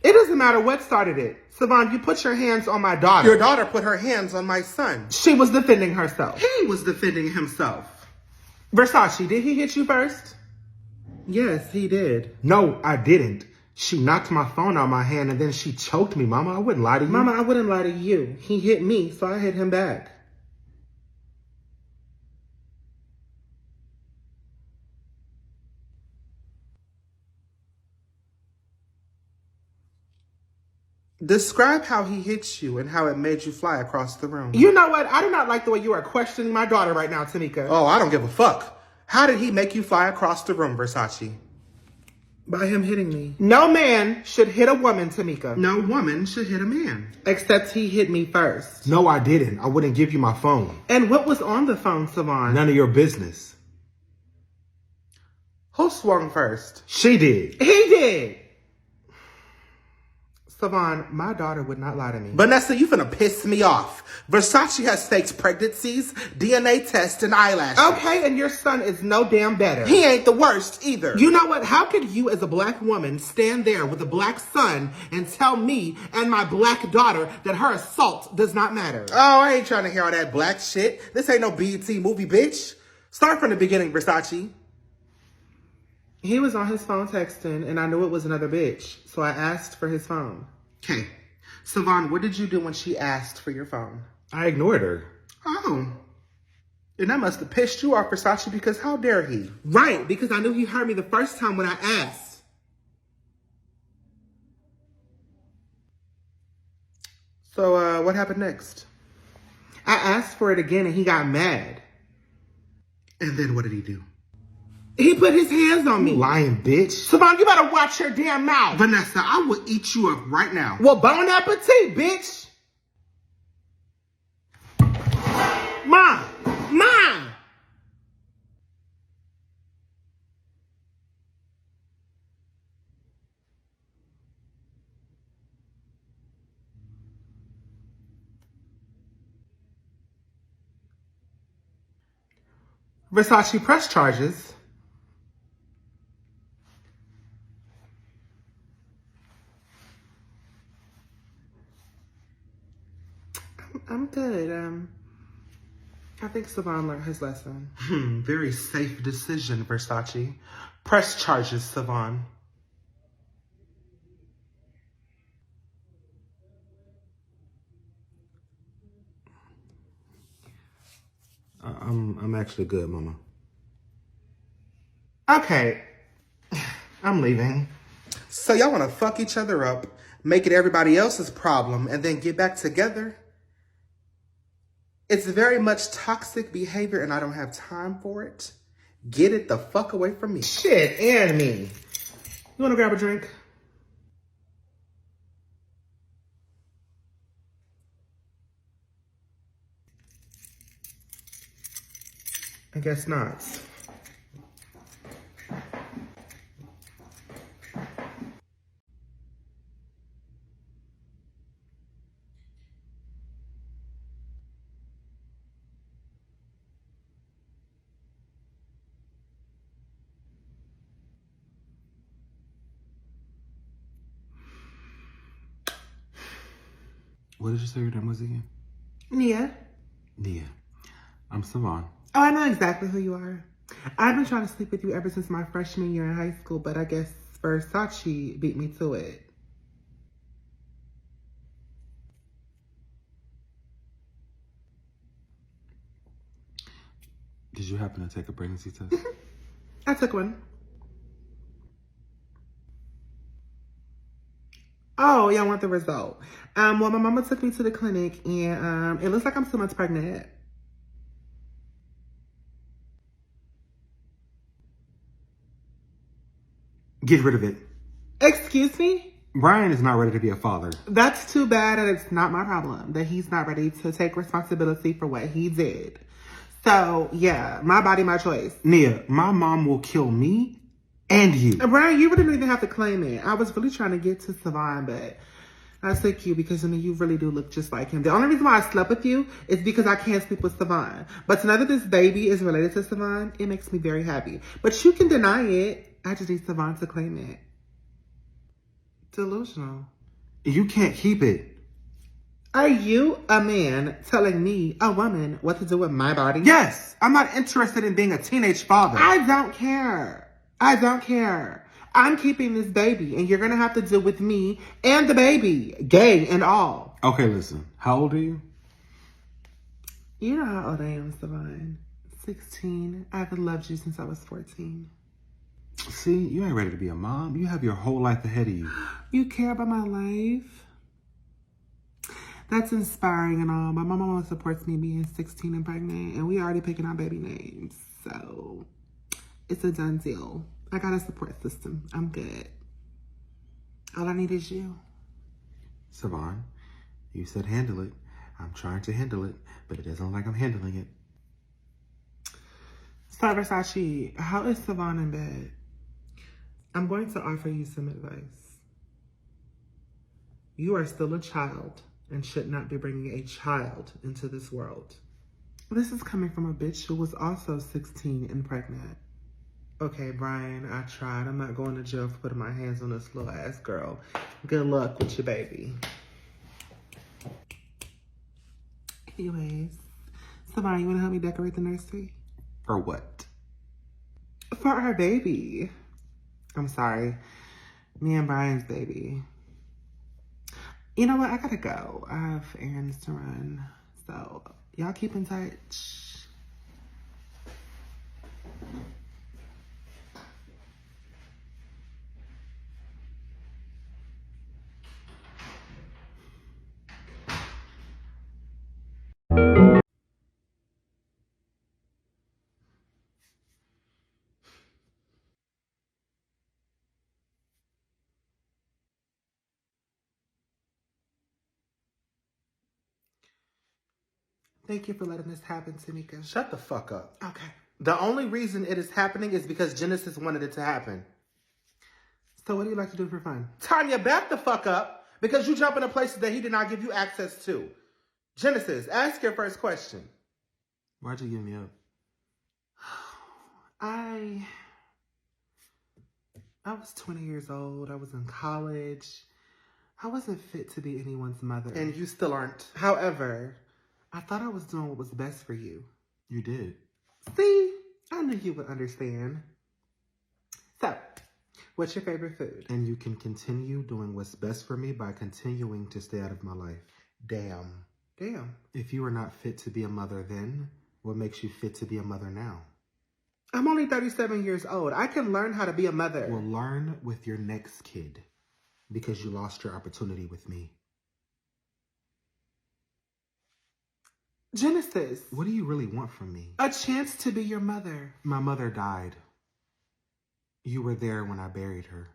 It doesn't matter what started it. Savon, you put your hands on my daughter. Your daughter put her hands on my son. She was defending herself. He was defending himself. Versace, did he hit you first? Yes, he did. No, I didn't. She knocked my phone out of my hand and then she choked me, Mama. I wouldn't lie to you. Mama, I wouldn't lie to you. He hit me, so I hit him back. Describe how he hit you and how it made you fly across the room. You know what? I do not like the way you are questioning my daughter right now, Tamika. Oh, I don't give a fuck. How did he make you fly across the room, Versace? By him hitting me. No man should hit a woman, Tamika. No woman should hit a man. Except he hit me first. No, I didn't. I wouldn't give you my phone. And what was on the phone, Savon? None of your business. Who swung first? She did. He did. Savon, my daughter would not lie to me. Vanessa, you finna piss me off. Versace has faked pregnancies, DNA tests, and eyelashes. Okay, and your son is no damn better. He ain't the worst either. You know what? How could you as a black woman stand there with a black son and tell me and my black daughter that her assault does not matter? Oh, I ain't trying to hear all that black shit. This ain't no BET movie, bitch. Start from the beginning, Versace. He was on his phone texting, and I knew it was another bitch, so I asked for his phone. Okay. Savon, what did you do when she asked for your phone? I ignored her. Oh. And that must have pissed you off, Versace, because how dare he? Right, because I knew he heard me the first time when I asked. So, what happened next? I asked for it again, and he got mad. And then what did he do? He put his hands on me. You lying bitch. Savon, you better watch your damn mouth. Vanessa, I will eat you up right now. Well, bon appetit, bitch. Mom. Versace, press charges. I'm good. I think Savon learned his lesson. Very safe decision, Versace. Press charges, Savon. I'm actually good, Mama. Okay. I'm leaving. So y'all want to fuck each other up, make it everybody else's problem, and then get back together? It's very much toxic behavior, and I don't have time for it. Get it the fuck away from me. Shit, and me. You want to grab a drink? I guess not. What did you say your name was again? Nia. Nia. I'm Savon. Oh, I know exactly who you are. I've been trying to sleep with you ever since my freshman year in high school, but I guess Versace beat me to it. Did you happen to take a pregnancy test? I took one. Oh, y'all want the result? Well, my mama took me to the clinic, and it looks like I'm 2 months pregnant. Get rid of it. Excuse me? Brian is not ready to be a father. That's too bad, and it's not my problem that he's not ready to take responsibility for what he did. So, yeah, my body, my choice. Nia, my mom will kill me and you. Brian, you really don't even have to claim it. I was really trying to get to Savon, but I took you because, I mean, you really do look just like him. The only reason why I slept with you is because I can't sleep with Savon. But to know that this baby is related to Savon, it makes me very happy. But you can deny it. I just need Savon to claim it. Delusional. You can't keep it. Are you a man telling me, a woman, what to do with my body? Yes, I'm not interested in being a teenage father. I don't care. I don't care. I'm keeping this baby, and you're going to have to deal with me and the baby, gay and all. Okay, listen. How old are you? You know how old I am, Savon. 16. I've loved you since I was 14. See, you ain't ready to be a mom. You have your whole life ahead of you. You care about my life? That's inspiring and all, but my mama supports me being 16 and pregnant, and we already picking out baby names, so it's a done deal. I got a support system. I'm good. All I need is you. Savon, you said handle it. I'm trying to handle it, but it doesn't look like I'm handling it. So, Versace, how is Savon in bed? I'm going to offer you some advice. You are still a child and should not be bringing a child into this world. This is coming from a bitch who was also 16 and pregnant. Okay, Brian, I tried. I'm not going to jail for putting my hands on this little ass girl. Good luck with your baby. Anyways, Savon, you want to help me decorate the nursery? For what? For our baby. I'm sorry. Me and Brian's baby. You know what? I gotta go. I have errands to run. So, y'all keep in touch. Thank you for letting this happen, Tamika. Shut the fuck up. Okay. The only reason it is happening is because Genesis wanted it to happen. So what do you like to do for fun? Tanya, back the fuck up because you jump into places that he did not give you access to. Genesis, ask your first question. Why'd you give me up? I was 20 years old. I was in college. I wasn't fit to be anyone's mother. And you still aren't. However, I thought I was doing what was best for you. You did. See, I knew you would understand. So, what's your favorite food? And you can continue doing what's best for me by continuing to stay out of my life. Damn. If you were not fit to be a mother then, what makes you fit to be a mother now? I'm only 37 years old. I can learn how to be a mother. Well, learn with your next kid because you lost your opportunity with me. Genesis. What do you really want from me? A chance to be your mother. My mother died. You were there when I buried her.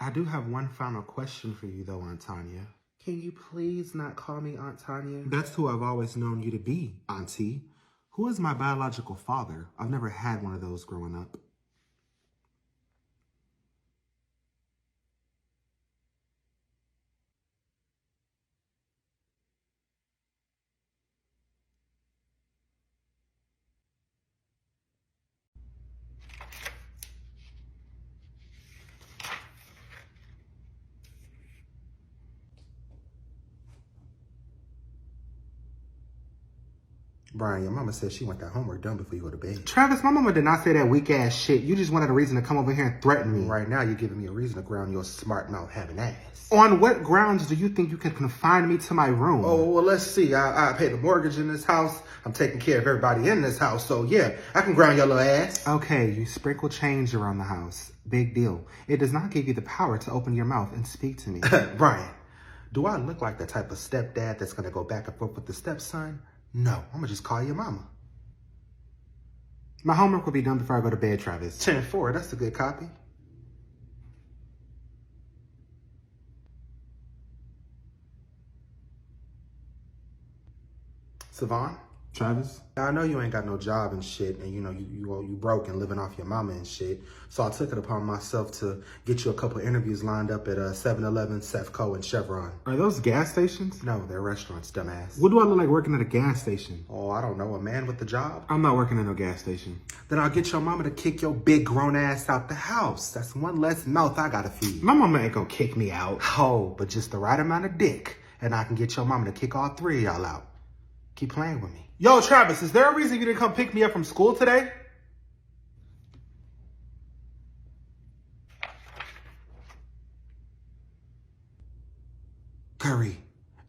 I do have one final question for you, though, Aunt Tanya. Can you please not call me Aunt Tanya? That's who I've always known you to be, Auntie. Who is my biological father? I've never had one of those growing up. Brian, your mama said she want that homework done before you go to bed. Travis, my mama did not say that weak ass shit. You just wanted a reason to come over here and threaten me. Right now, you're giving me a reason to ground your smart mouth having ass. On what grounds do you think you can confine me to my room? Oh, well, let's see. I pay the mortgage in this house. I'm taking care of everybody in this house. So, yeah, I can ground your little ass. Okay, you sprinkle change around the house. Big deal. It does not give you the power to open your mouth and speak to me. Brian, do I look like the type of stepdad that's going to go back and forth with the stepson? No, I'm going to just call your mama. My homework will be done before I go to bed, Travis. 10-4, that's a good copy. Savon? Travis? I know you ain't got no job and shit, and you broke and living off your mama and shit. So I took it upon myself to get you a couple interviews lined up at 7-Eleven, Sefco, and Chevron. Are those gas stations? No, they're restaurants, dumbass. What do I look like working at a gas station? Oh, I don't know, a man with a job? I'm not working at no gas station. Then I'll get your mama to kick your big grown ass out the house. That's one less mouth I gotta feed. My mama ain't gonna kick me out. Oh, but just the right amount of dick, and I can get your mama to kick all three of y'all out. Keep playing with me. Yo, Travis, is there a reason you didn't come pick me up from school today? Kyrie,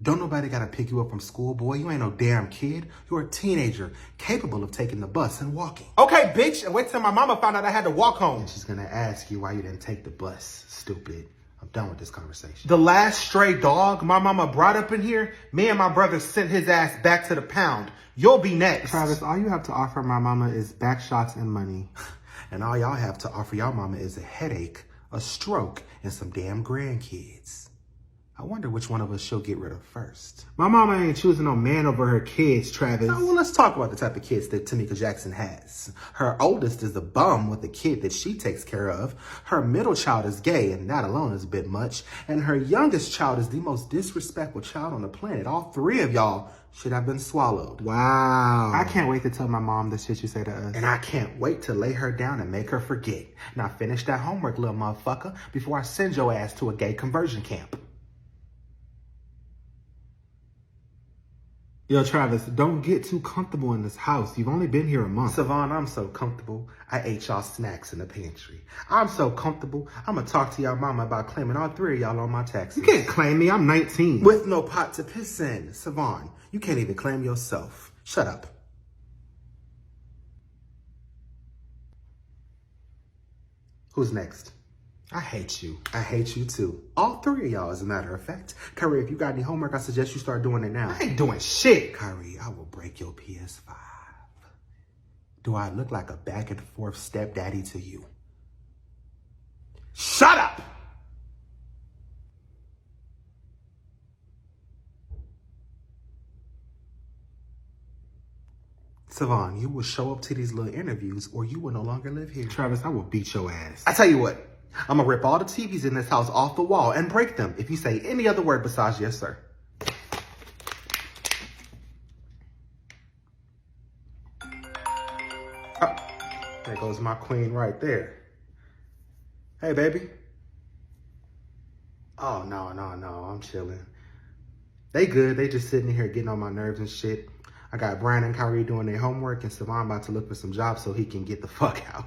don't nobody gotta pick you up from school, boy. You ain't no damn kid. You're a teenager, capable of taking the bus and walking. Okay, bitch, and wait till my mama found out I had to walk home. And she's gonna ask you why you didn't take the bus, stupid. I'm done with this conversation. The last stray dog my mama brought up in here, me and my brother sent his ass back to the pound. You'll be next. Travis, all you have to offer my mama is back shots and money. And all y'all have to offer y'all mama is a headache, a stroke, and some damn grandkids. I wonder which one of us she'll get rid of first. My mama ain't choosing no man over her kids, Travis. Well, let's talk about the type of kids that Tamika Jackson has. Her oldest is a bum with a kid that she takes care of. Her middle child is gay, and that alone is a bit much. And her youngest child is the most disrespectful child on the planet. All three of y'all should have been swallowed. Wow. I can't wait to tell my mom the shit you say to us. And I can't wait to lay her down and make her forget. Now finish that homework, little motherfucker, before I send your ass to a gay conversion camp. Yo, Travis, don't get too comfortable in this house. You've only been here a month. Savon, I'm so comfortable. I ate y'all snacks in the pantry. I'm so comfortable. I'm gonna talk to y'all mama about claiming all three of y'all on my taxes. You can't claim me. I'm 19. With no pot to piss in. Savon, you can't even claim yourself. Shut up. Who's next? I hate you. I hate you too. All three of y'all, as a matter of fact. Kyrie, if you got any homework, I suggest you start doing it now. I ain't doing shit. Kyrie, I will break your PS5. Do I look like a back and forth stepdaddy to you? Shut up! Savon, you will show up to these little interviews or you will no longer live here. Travis, I will beat your ass. I tell you what, I'm gonna rip all the TVs in this house off the wall and break them if you say any other word besides yes, sir. Oh, there goes my queen right there. Hey, baby. Oh, no, I'm chilling. They good. They just sitting here getting on my nerves and shit. I got Brian and Kyrie doing their homework and Savon about to look for some jobs so he can get the fuck out.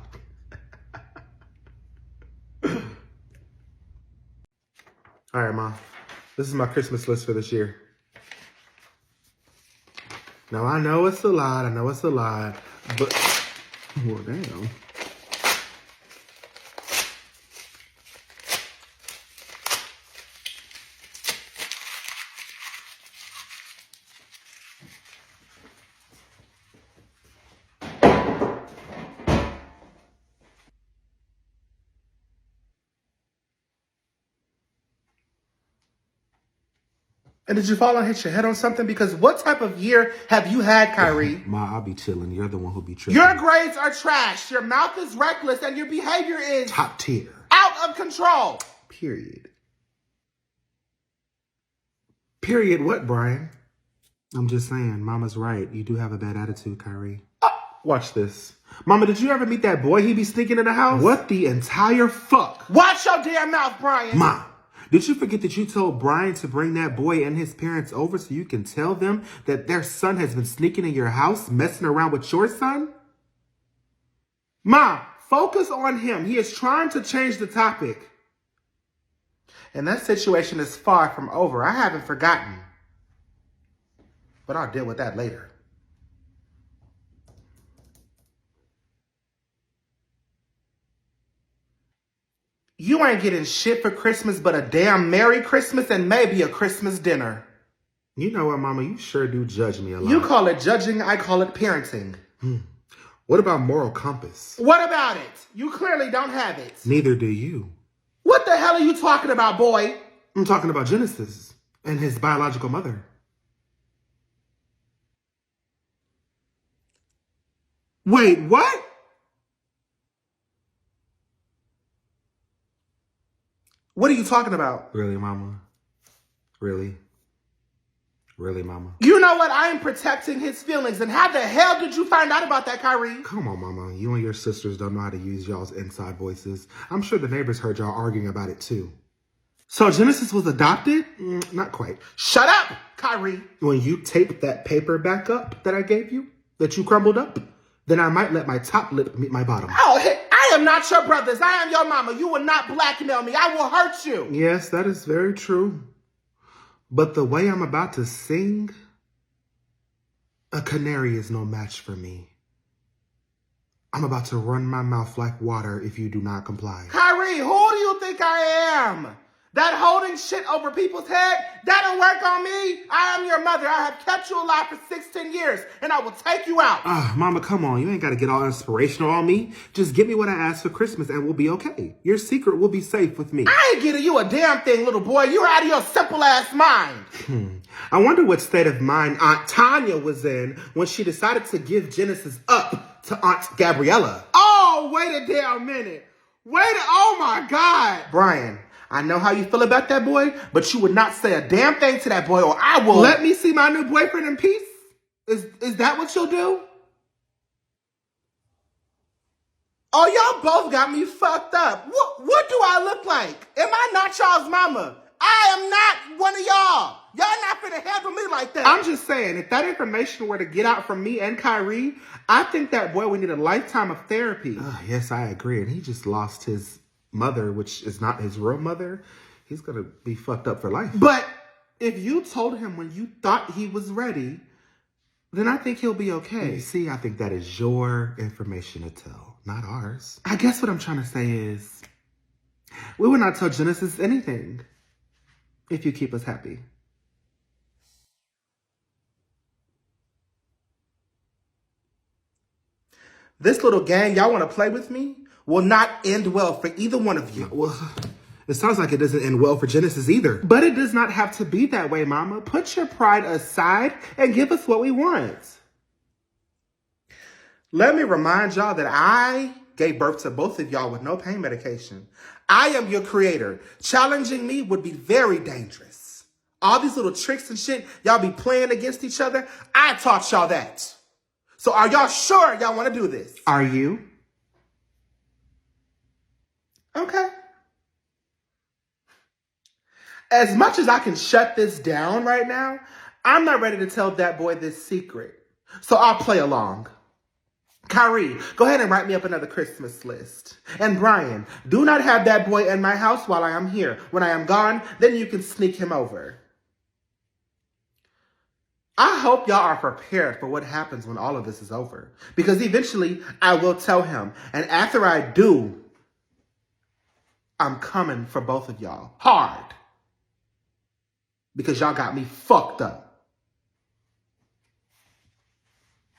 All right, Mom. This is my Christmas list for this year. Now, I know it's a lot, but... Well, damn. And did you fall and hit your head on something? Because what type of year have you had, Kyrie? Ma, I'll be chilling. You're the one who'll be tripping. Your grades are trash. Your mouth is reckless and your behavior is top tier. Out of control. Period. Period what, Brian? I'm just saying, Mama's right. You do have a bad attitude, Kyrie. Watch this. Mama, did you ever meet that boy he be sneaking in the house? What the entire fuck? Watch your damn mouth, Brian. Ma, Did you forget that you told Brian to bring that boy and his parents over so you can tell them that their son has been sneaking in your house, messing around with your son? Ma, focus on him. He is trying to change the topic. And that situation is far from over. I haven't forgotten. But I'll deal with that later. You ain't getting shit for Christmas but a damn Merry Christmas and maybe a Christmas dinner. You know what, Mama? You sure do judge me a lot. You call it judging, I call it parenting. What about moral compass? What about it? You clearly don't have it. Neither do you. What the hell are you talking about, boy? I'm talking about Genesis and his biological mother. Wait, what? What are you talking about? Really, Mama? Really? Really, Mama? You know what? I am protecting his feelings. And how the hell did you find out about that, Kyrie? Come on, Mama. You and your sisters don't know how to use y'all's inside voices. I'm sure the neighbors heard y'all arguing about it, too. So Genesis was adopted? Not quite. Shut up, Kyrie. When you tape that paper back up that I gave you, that you crumbled up, then I might let my top lip meet my bottom. Oh, hey, I am not your brothers. I am your mama. You will not blackmail me. I will hurt you. Yes, that is very true. But the way I'm about to sing, a canary is no match for me. I'm about to run my mouth like water if you do not comply. Kyrie, who do you think I am? That holding shit over people's head, that don't work on me. I am your mother. I have kept you alive for 16 years, and I will take you out. Mama, come on. You ain't got to get all inspirational on me. Just give me what I asked for Christmas and we'll be okay. Your secret will be safe with me. I ain't getting you a damn thing, little boy. You're out of your simple ass mind. I wonder what state of mind Aunt Tanya was in when she decided to give Genesis up to Aunt Gabriella. Oh, wait a damn minute. Oh my God. Brian, I know how you feel about that boy, but you would not say a damn thing to that boy or I will... Let me see my new boyfriend in peace? Is that what you'll do? Oh, y'all both got me fucked up. What do I look like? Am I not y'all's mama? I am not one of y'all. Y'all not finna handle me like that. I'm just saying, if that information were to get out from me and Kyrie, I think that boy would need a lifetime of therapy. Yes, I agree. And he just lost his mother, which is not his real mother. He's going to be fucked up for life. But if you told him when you thought he was ready, then I think he'll be okay. You see, I think that is your information to tell, not ours. I guess what I'm trying to say is, we will not tell Genesis anything if you keep us happy. This little gang y'all want to play with me will not end well for either one of you. Well, it sounds like it doesn't end well for Genesis either. But it does not have to be that way, Mama. Put your pride aside and give us what we want. Let me remind y'all that I gave birth to both of y'all with no pain medication. I am your creator. Challenging me would be very dangerous. All these little tricks and shit y'all be playing against each other, I taught y'all that. So are y'all sure y'all want to do this? Are you? Okay. As much as I can shut this down right now, I'm not ready to tell that boy this secret. So I'll play along. Kyrie, go ahead and write me up another Christmas list. And Brian, do not have that boy in my house while I am here. When I am gone, then you can sneak him over. I hope y'all are prepared for what happens when all of this is over. Because eventually, I will tell him. And after I do, I'm coming for both of y'all. Hard. Because y'all got me fucked up.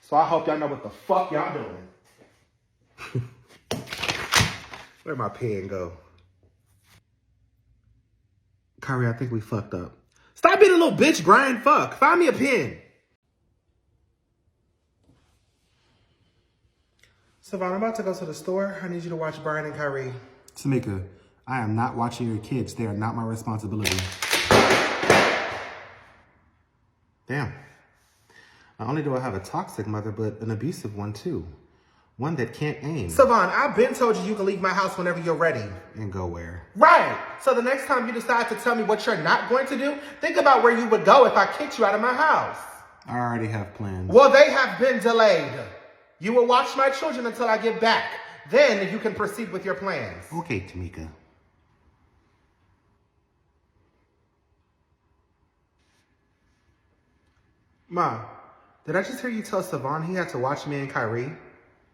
So I hope y'all know what the fuck y'all doing. Where'd my pen go? Kyrie, I think we fucked up. Stop being a little bitch, Brian. Fuck. Find me a pen. Savannah, I'm about to go to the store. I need you to watch Brian and Kyrie. Tamika, I am not watching your kids. They are not my responsibility. Damn. Not only do I have a toxic mother, but an abusive one too. One that can't aim. Savon, I've been told you can leave my house whenever you're ready. And go where? Right. So the next time you decide to tell me what you're not going to do, think about where you would go if I kicked you out of my house. I already have plans. Well, they have been delayed. You will watch my children until I get back. Then you can proceed with your plans. Okay, Tamika. Ma, did I just hear you tell Savon he had to watch me and Kyrie?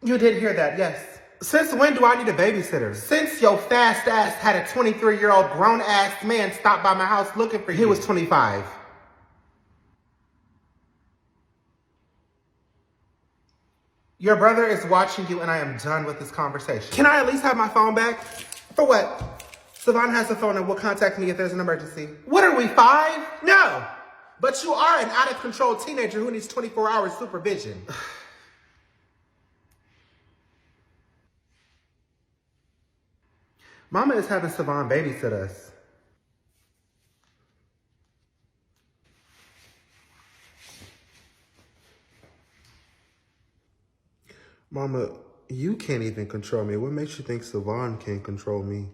You did hear that, yes. Since when do I need a babysitter? Since your fast ass had a 23-year-old grown-ass man stop by my house looking for you. He was 25. Your brother is watching you and I am done with this conversation. Can I at least have my phone back? For what? Savon has a phone and will contact me if there's an emergency. What are we, 5? No. But you are an out-of-control teenager who needs 24-hour supervision. Mama is having Savon babysit us. Mama, you can't even control me. What makes you think Savon can't control me?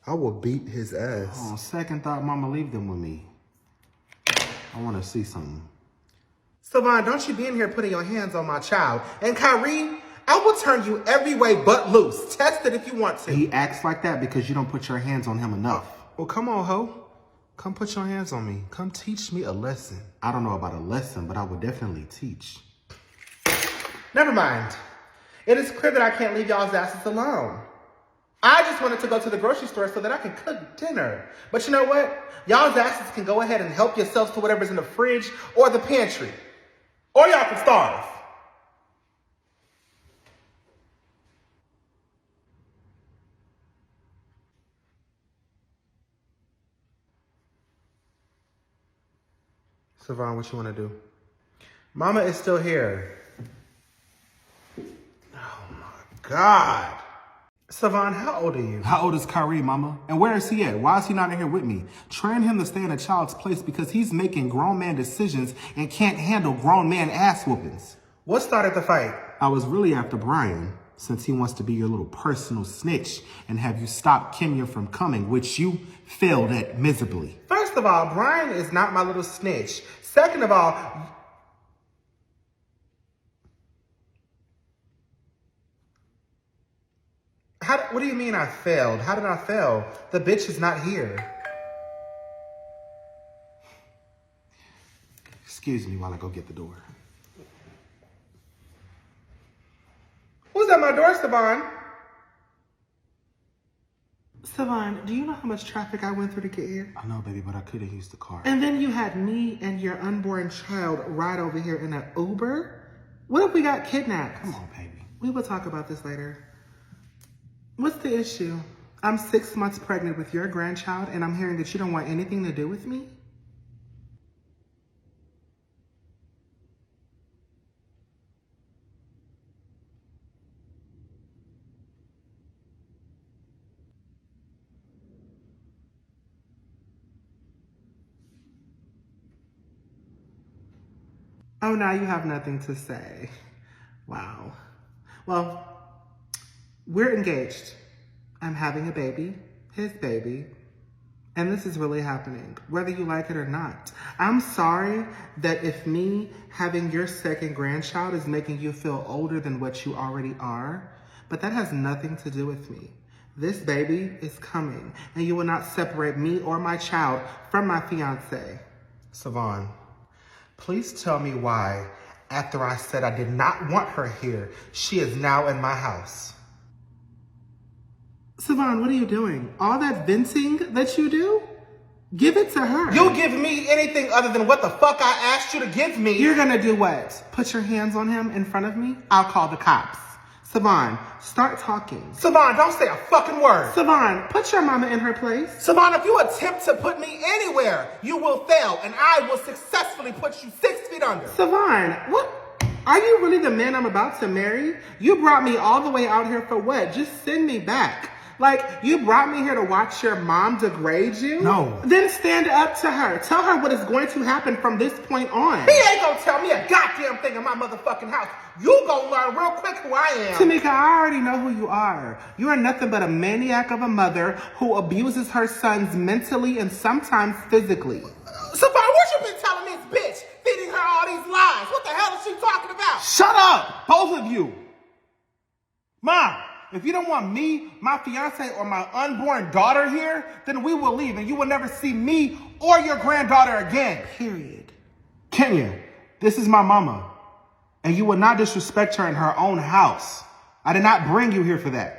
I will beat his ass. On second thought, Mama, leave them with me. I want to see something. Savon, don't you be in here putting your hands on my child. And Kyrie, I will turn you every way but loose. Test it if you want to. He acts like that because you don't put your hands on him enough. Well, come on, ho. Come put your hands on me. Come teach me a lesson. I don't know about a lesson, but I would definitely teach. Never mind. It is clear that I can't leave y'all's asses alone. I just wanted to go to the grocery store so that I can cook dinner. But you know what? Y'all's asses can go ahead and help yourselves to whatever's in the fridge or the pantry. Or y'all can starve. Savon, what you want to do? Mama is still here. Oh my God. Savon, how old are you? How old is Kyrie, Mama? And where is he at? Why is he not in here with me? Train him to stay in a child's place because he's making grown man decisions and can't handle grown man ass whoopings. What started the fight? I was really after Brian, since he wants to be your little personal snitch and have you stop Kenya from coming, which you failed at miserably. First of all, Brian is not my little snitch. Second of all, what do you mean I failed? How did I fail? The bitch is not here. Excuse me while I go get the door. Who's at my door, Savon? Savon, do you know how much traffic I went through to get here? I know, baby, but I could have used the car. And then you had me and your unborn child ride over here in an Uber? What if we got kidnapped? Come on, baby. We will talk about this later. What's the issue? I'm 6 months pregnant with your grandchild and I'm hearing that you don't want anything to do with me? Oh, now you have nothing to say. Wow. Well, we're engaged. I'm having a baby, his baby, and this is really happening, whether you like it or not. I'm sorry that if me having your second grandchild is making you feel older than what you already are, but that has nothing to do with me. This baby is coming, and you will not separate me or my child from my fiance. Savon, please tell me why, after I said I did not want her here, she is now in my house. Savon, what are you doing? All that venting that you do? Give it to her. You give me anything other than what the fuck I asked you to give me. You're gonna do what? Put your hands on him in front of me? I'll call the cops. Savon, start talking. Savon, don't say a fucking word. Savon, put your mama in her place. Savon, if you attempt to put me anywhere, you will fail, and I will successfully put you 6 feet under. Savon, what? Are you really the man I'm about to marry? You brought me all the way out here for what? Just send me back. Like, you brought me here to watch your mom degrade you? No. Then stand up to her. Tell her what is going to happen from this point on. He ain't gonna tell me a goddamn thing in my motherfucking house. You gonna learn real quick who I am. Tamika, I already know who you are. You are nothing but a maniac of a mother who abuses her sons mentally and sometimes physically. Savon, what you been telling this bitch? Feeding her all these lies. What the hell is she talking about? Shut up, both of you. Mom, if you don't want me, my fiance, or my unborn daughter here, then we will leave and you will never see me or your granddaughter again. Period. Kenya, this is my mama. And you will not disrespect her in her own house. I did not bring you here for that.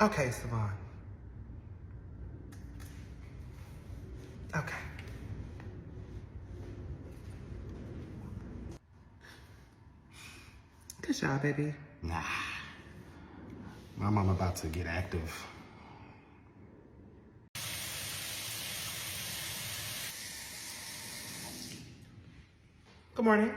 Okay, Savon. Okay. Good job, baby. Nah. My mama about to get active. Good morning.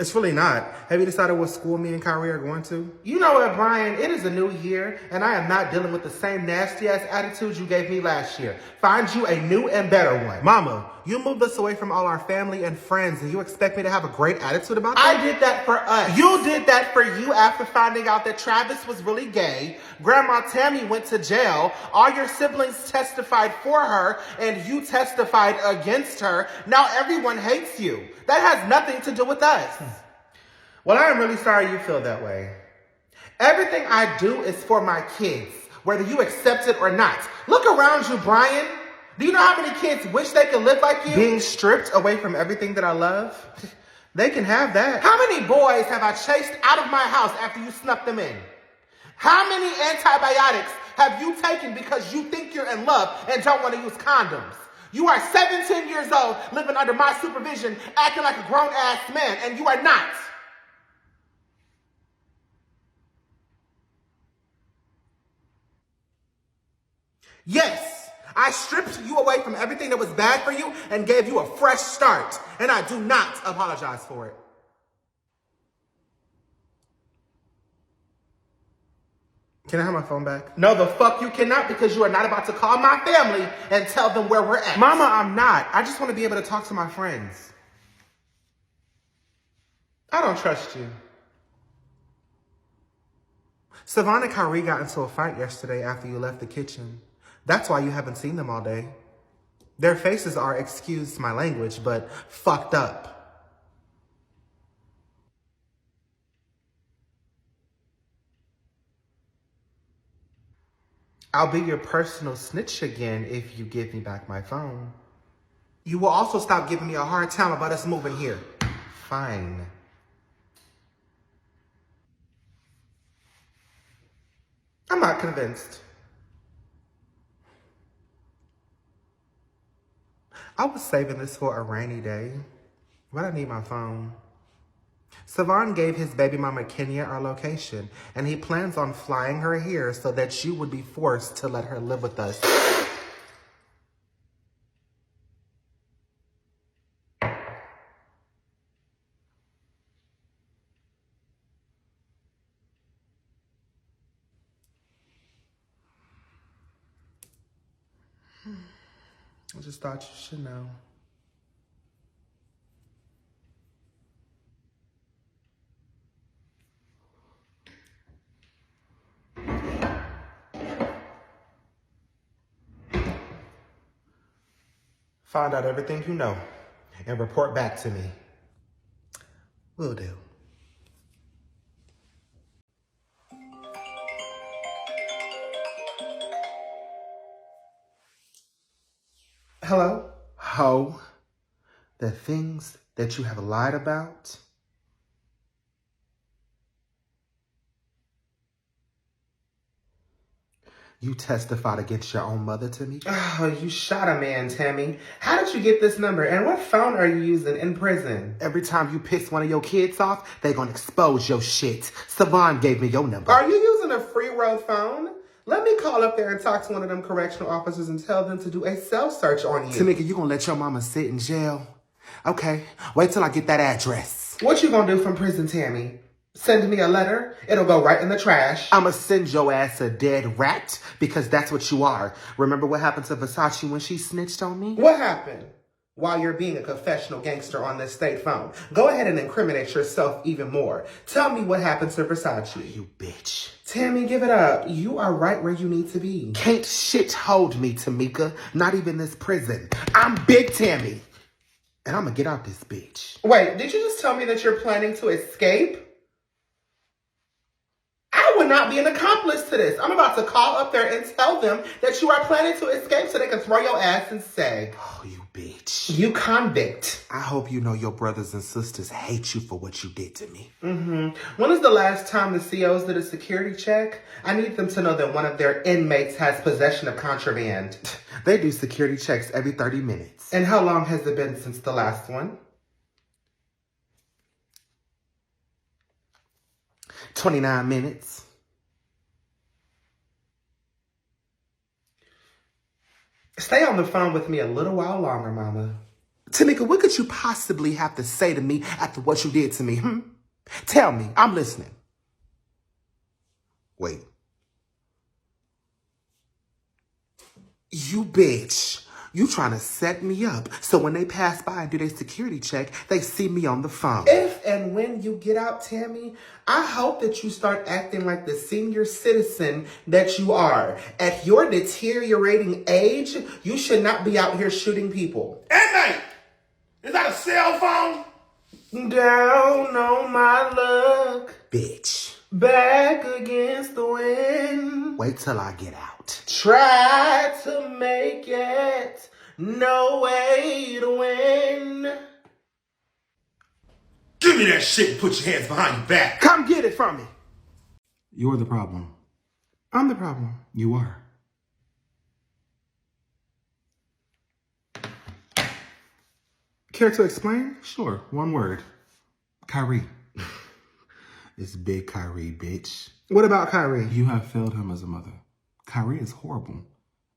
It's really not. Have you decided what school me and Kyrie are going to? You know what, Brian? It is a new year, and I am not dealing with the same nasty-ass attitude you gave me last year. Find you a new and better one. Mama, you moved us away from all our family and friends, and you expect me to have a great attitude about that? I did that for us. You did that for you after finding out that Travis was really gay. Grandma Tammy went to jail. All your siblings testified for her, and you testified against her. Now everyone hates you. That has nothing to do with us. Well, I am really sorry you feel that way. Everything I do is for my kids, whether you accept it or not. Look around you, Brian. Do you know how many kids wish they could live like you? Being stripped away from everything that I love? They can have that. How many boys have I chased out of my house after you snuck them in? How many antibiotics have you taken because you think you're in love and don't want to use condoms? You are 17 years old, living under my supervision, acting like a grown-ass man, and you are not. Yes, I stripped you away from everything that was bad for you and gave you a fresh start, and I do not apologize for it. Can I have my phone back? No, the fuck you cannot, because you are not about to call my family and tell them where we're at. Mama, I'm not. I just want to be able to talk to my friends. I don't trust you. Savannah and Kyrie got into a fight yesterday after you left the kitchen. That's why you haven't seen them all day. Their faces are, excuse my language, but fucked up. I'll be your personal snitch again if you give me back my phone. You will also stop giving me a hard time about us moving here. Fine. I'm not convinced. I was saving this for a rainy day, but I need my phone. Savon gave his baby mama Kenya our location, and he plans on flying her here so that you would be forced to let her live with us. I just thought you should know. Find out everything you know and report back to me. Will do. Hello? Ho, the things that you have lied about. You testified against your own mother to me? Oh, you shot a man, Tammy. How did you get this number? And what phone are you using in prison? Every time you piss one of your kids off, they gonna expose your shit. Savon gave me your number. Are you using a free road phone? Let me call up there and talk to one of them correctional officers and tell them to do a self-search on you. Tamika, you gonna let your mama sit in jail? Okay, wait till I get that address. What you gonna do from prison, Tammy? Send me a letter? It'll go right in the trash. I'ma send your ass a dead rat, because that's what you are. Remember what happened to Versace when she snitched on me? What happened? While you're being a confessional gangster on this state phone. Go ahead and incriminate yourself even more. Tell me what happened to Versace. You bitch. Tammy, give it up. You are right where you need to be. Can't shit hold me, Tamika. Not even this prison. I'm Big Tammy. And I'm gonna get out this bitch. Wait, did you just tell me that you're planning to escape? I would not be an accomplice to this. I'm about to call up there and tell them that you are planning to escape so they can throw your ass in seg. Oh, you bitch. You convict. I hope you know your brothers and sisters hate you for what you did to me. When is the last time the COs did a security check? I need them to know that one of their inmates has possession of contraband. They do security checks every 30 minutes. And how long has it been since the last one? 29 minutes. Stay on the phone with me a little while longer, Mama. Tamika, what could you possibly have to say to me after what you did to me? Tell me. I'm listening. Wait. You bitch. You trying to set me up so when they pass by and do their security check, they see me on the phone. If and when you get out, Tammy, I hope that you start acting like the senior citizen that you are. At your deteriorating age, you should not be out here shooting people. Inmate! Is that a cell phone? Down on my luck, Bitch. back against the wind. Wait till I get out. Try to make it, no way to win. Give me that shit and put your hands behind your back. Come get it from me. You're the problem. I'm the problem. You are. Care to explain? Sure, one word. Kyrie. It's Big Kyrie, bitch. What about Kyrie? You have failed him as a mother. Kyrie is horrible.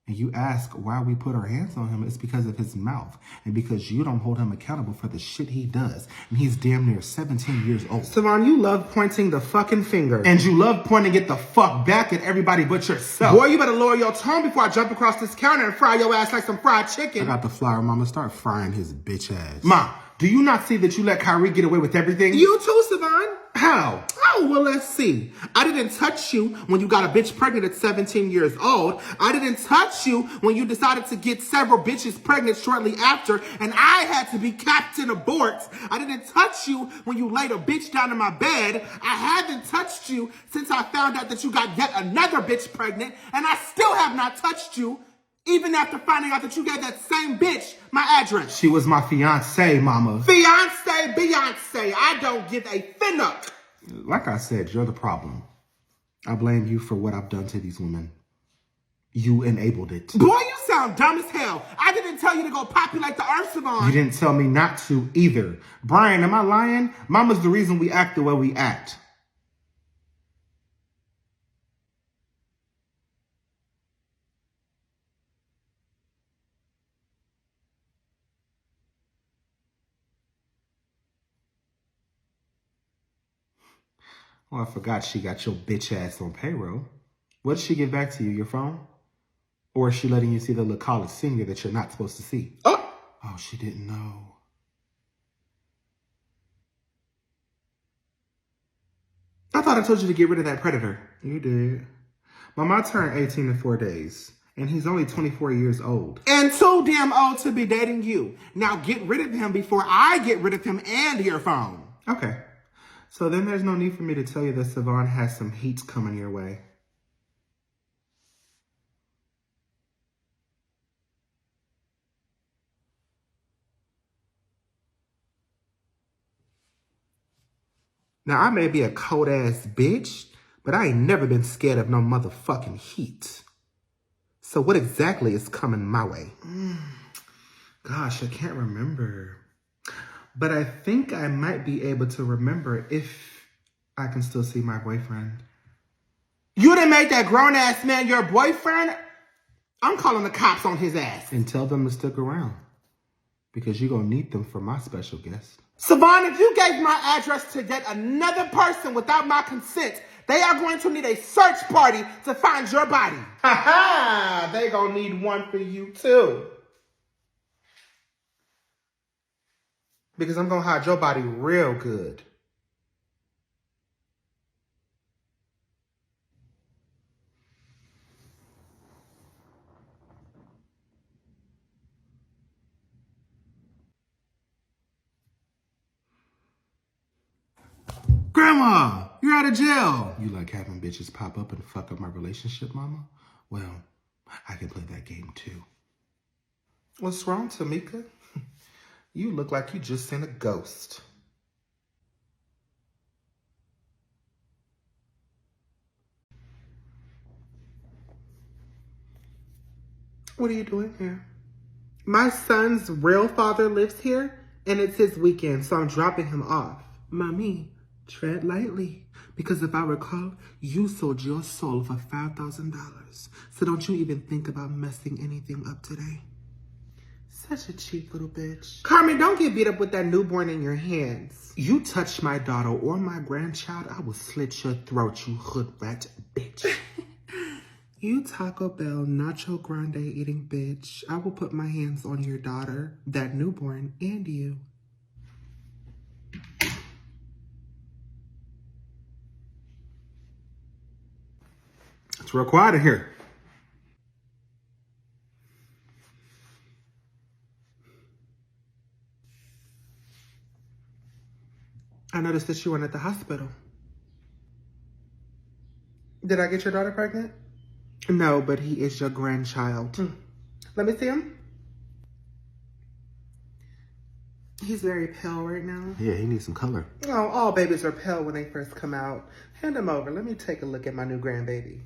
And you ask why we put our hands on him, it's because of his mouth. And because you don't hold him accountable for the shit he does. And he's damn near 17 years old. Savon, you love pointing the fucking finger. And you love pointing it the fuck back at everybody but yourself. Boy, you better lower your tone before I jump across this counter and fry your ass like some fried I chicken. got the flower, mama. Start frying his bitch ass. Ma, do you not see that you let Kyrie get away with everything? You too, Savon. How? Oh, well, let's see. I didn't touch you when you got a bitch pregnant at 17 years old. I didn't touch you when you decided to get several bitches pregnant shortly after, and I had to be Captain Abort. I didn't touch you when you laid a bitch down in my bed. I haven't touched you since I found out that you got yet another bitch pregnant, and I still have not touched you, even after finding out that you gave that same bitch my address. She was my fiance, mama. Fiance, Beyonce, I don't give a finnuck. Like I said, you're the problem. I blame you for what I've done to these women. You enabled it. Boy, you sound dumb as hell. I didn't tell you to go populate the earth, Savon. You didn't tell me not to either. Brian, am I lying? Mama's the reason we act the way we act. Oh, I forgot she got your bitch ass on payroll. What did she give back to you, your phone? Or is she letting you see the little college senior that you're not supposed to see? Oh, She didn't know. I thought I told you to get rid of that predator. You did. Mama turned 18 in 4 days, and he's only 24 years old. And too damn old to be dating you. Now get rid of him before I get rid of him and your phone. Okay. So then there's no need for me to tell you that Savon has some heat coming your way. Now, I may be a cold-ass bitch, but I ain't never been scared of no motherfucking heat. So what exactly is coming my way? Gosh, I can't remember. But I think I might be able to remember if I can still see my boyfriend. You done made that grown-ass man your boyfriend? I'm calling the cops on his ass. And tell them to stick around. Because you're going to need them for my special guest. Savon, if you gave my address to yet another person without my consent, they are going to need a search party to find your body. Ha ha! They gonna need one for you too. Because I'm gonna hide your body real good. Grandma, you're out of jail. You like having bitches pop up and fuck up my relationship, Mama? Well, I can play that game too. What's wrong, Tamika? You look like you just seen a ghost. What are you doing here? My son's real father lives here, and it's his weekend, so I'm dropping him off. Mommy, tread lightly, because if I recall, you sold your soul for $5,000. So don't you even think about messing anything up today. Such a cheap little bitch. Carmen, don't get beat up with that newborn in your hands. You touch my daughter or my grandchild, I will slit your throat, you hood rat bitch. You Taco Bell Nacho Grande eating bitch. I will put my hands on your daughter, that newborn, and you. It's real quiet in here. I noticed that you weren't at the hospital. Did I get your daughter pregnant? No, but he is your grandchild. Let me see him. He's very pale right now. Yeah, he needs some color. Oh, all babies are pale when they first come out. Hand him over. Let me take a look at my new grandbaby.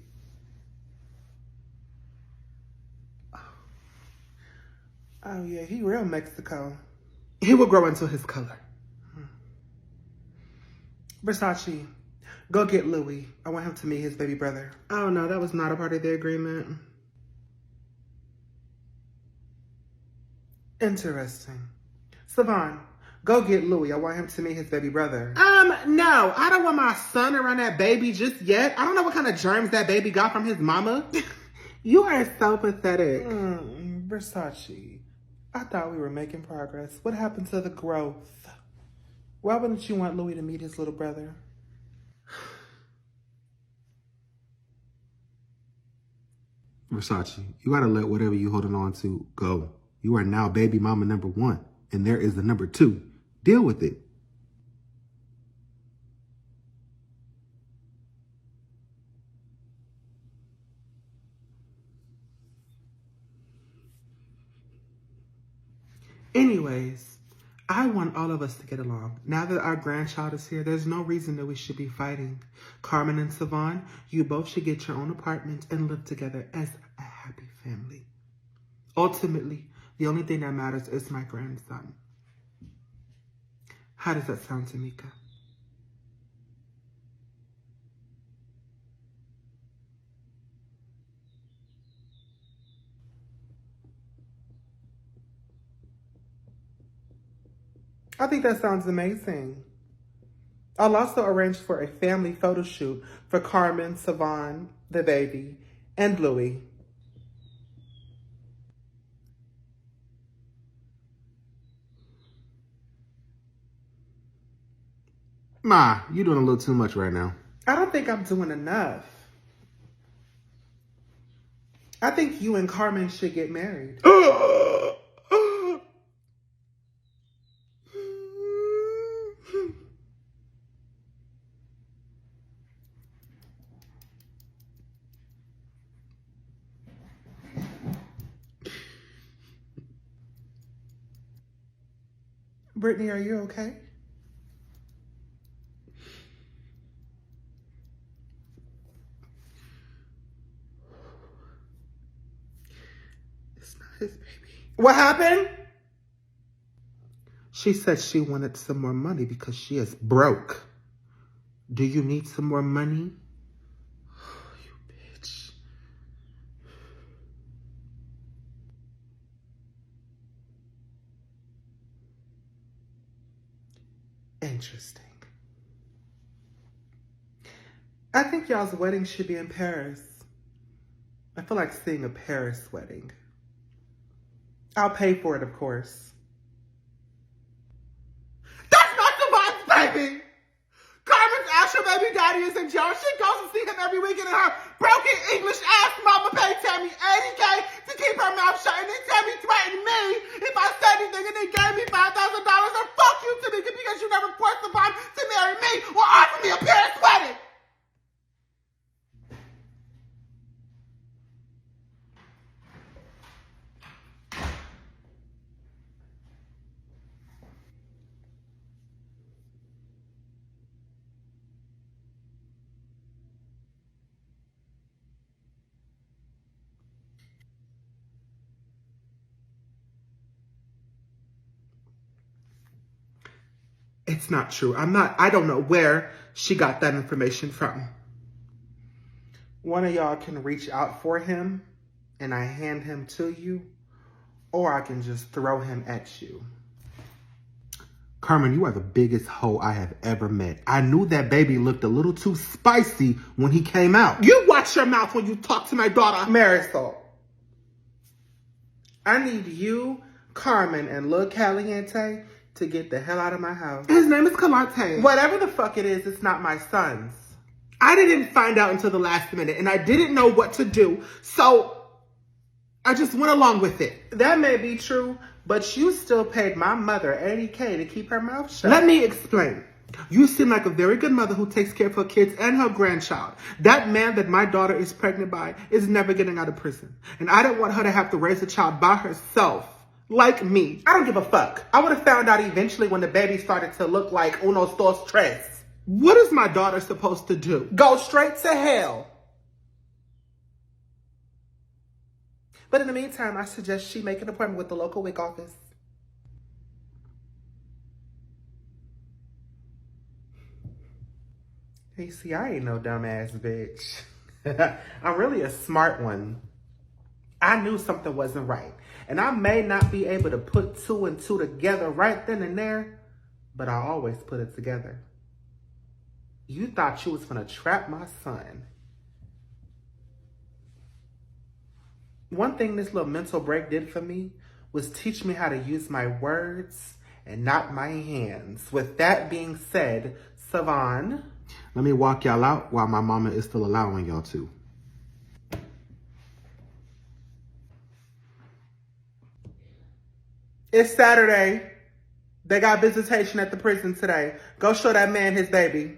Oh, yeah, he real Mexico. He will grow into his color. Versace, go get Louis. I want him to meet his baby brother. Oh, no, that was not a part of the agreement. Interesting. Savon, go get Louis. I want him to meet his baby brother. No, I don't want my son around that baby just yet. I don't know what kind of germs that baby got from his mama. You are so pathetic. Versace, I thought we were making progress. What happened to the growth? Why wouldn't you want Louis to meet his little brother? Versace, you gotta let whatever you holding on to go. You are now baby mama number 1, and there is the number 2. Deal with it. Anyways, I want all of us to get along. Now that our grandchild is here, there's no reason that we should be fighting. Carmen and Savon, you both should get your own apartment and live together as a happy family. Ultimately, the only thing that matters is my grandson. How does that sound, Tamika? I think that sounds amazing. I'll also arrange for a family photo shoot for Carmen, Savon, the baby, and Louis. Ma, you're doing a little too much right now. I don't think I'm doing enough. I think you and Carmen should get married. Brittany, are you okay? What happened? She said she wanted some more money because she is broke. Do you need some more money? You bitch. Interesting. I think y'all's wedding should be in Paris. I feel like seeing a Paris wedding. I'll pay for it, of course. That's not Savant's baby! Carmen's actual baby daddy is in jail. She goes to see him every weekend, and her broken English ass mama paid Tammy $80K to keep her mouth shut. And then Tammy threatened me if I said anything, and then gave me $5,000 or fuck you to me because you never forced Savant to marry me or offer me a Paris wedding. It's not true. I don't know where she got that information from. One of y'all can reach out for him and I hand him to you, or I can just throw him at you. Carmen, you are the biggest hoe I have ever met. I knew that baby looked a little too spicy when he came out. You watch your mouth when you talk to my daughter. Marisol, I need you, Carmen, and Lil Caliente to get the hell out of my house. His name is Calante. Whatever the fuck it is, it's not my son's. I didn't find out until the last minute, and I didn't know what to do, so I just went along with it. That may be true, but you still paid my mother $80K to keep her mouth shut. Let me explain. You seem like a very good mother who takes care of her kids and her grandchild. That man that my daughter is pregnant by is never getting out of prison, and I don't want her to have to raise a child by herself. Like me. I don't give a fuck. I would have found out eventually when the baby started to look like unos dos tres. What is my daughter supposed to do? Go straight to hell. But in the meantime, I suggest she make an appointment with the local WIC office. Hey, see, I ain't no dumbass bitch. I'm really a smart one. I knew something wasn't right. And I may not be able to put two and two together right then and there, but I always put it together. You thought you was gonna trap my son. One thing this little mental break did for me was teach me how to use my words and not my hands. With that being said, Savon, Let me walk y'all out while my mama is still allowing y'all to. it's Saturday. They got visitation at the prison today. Go show that man his baby.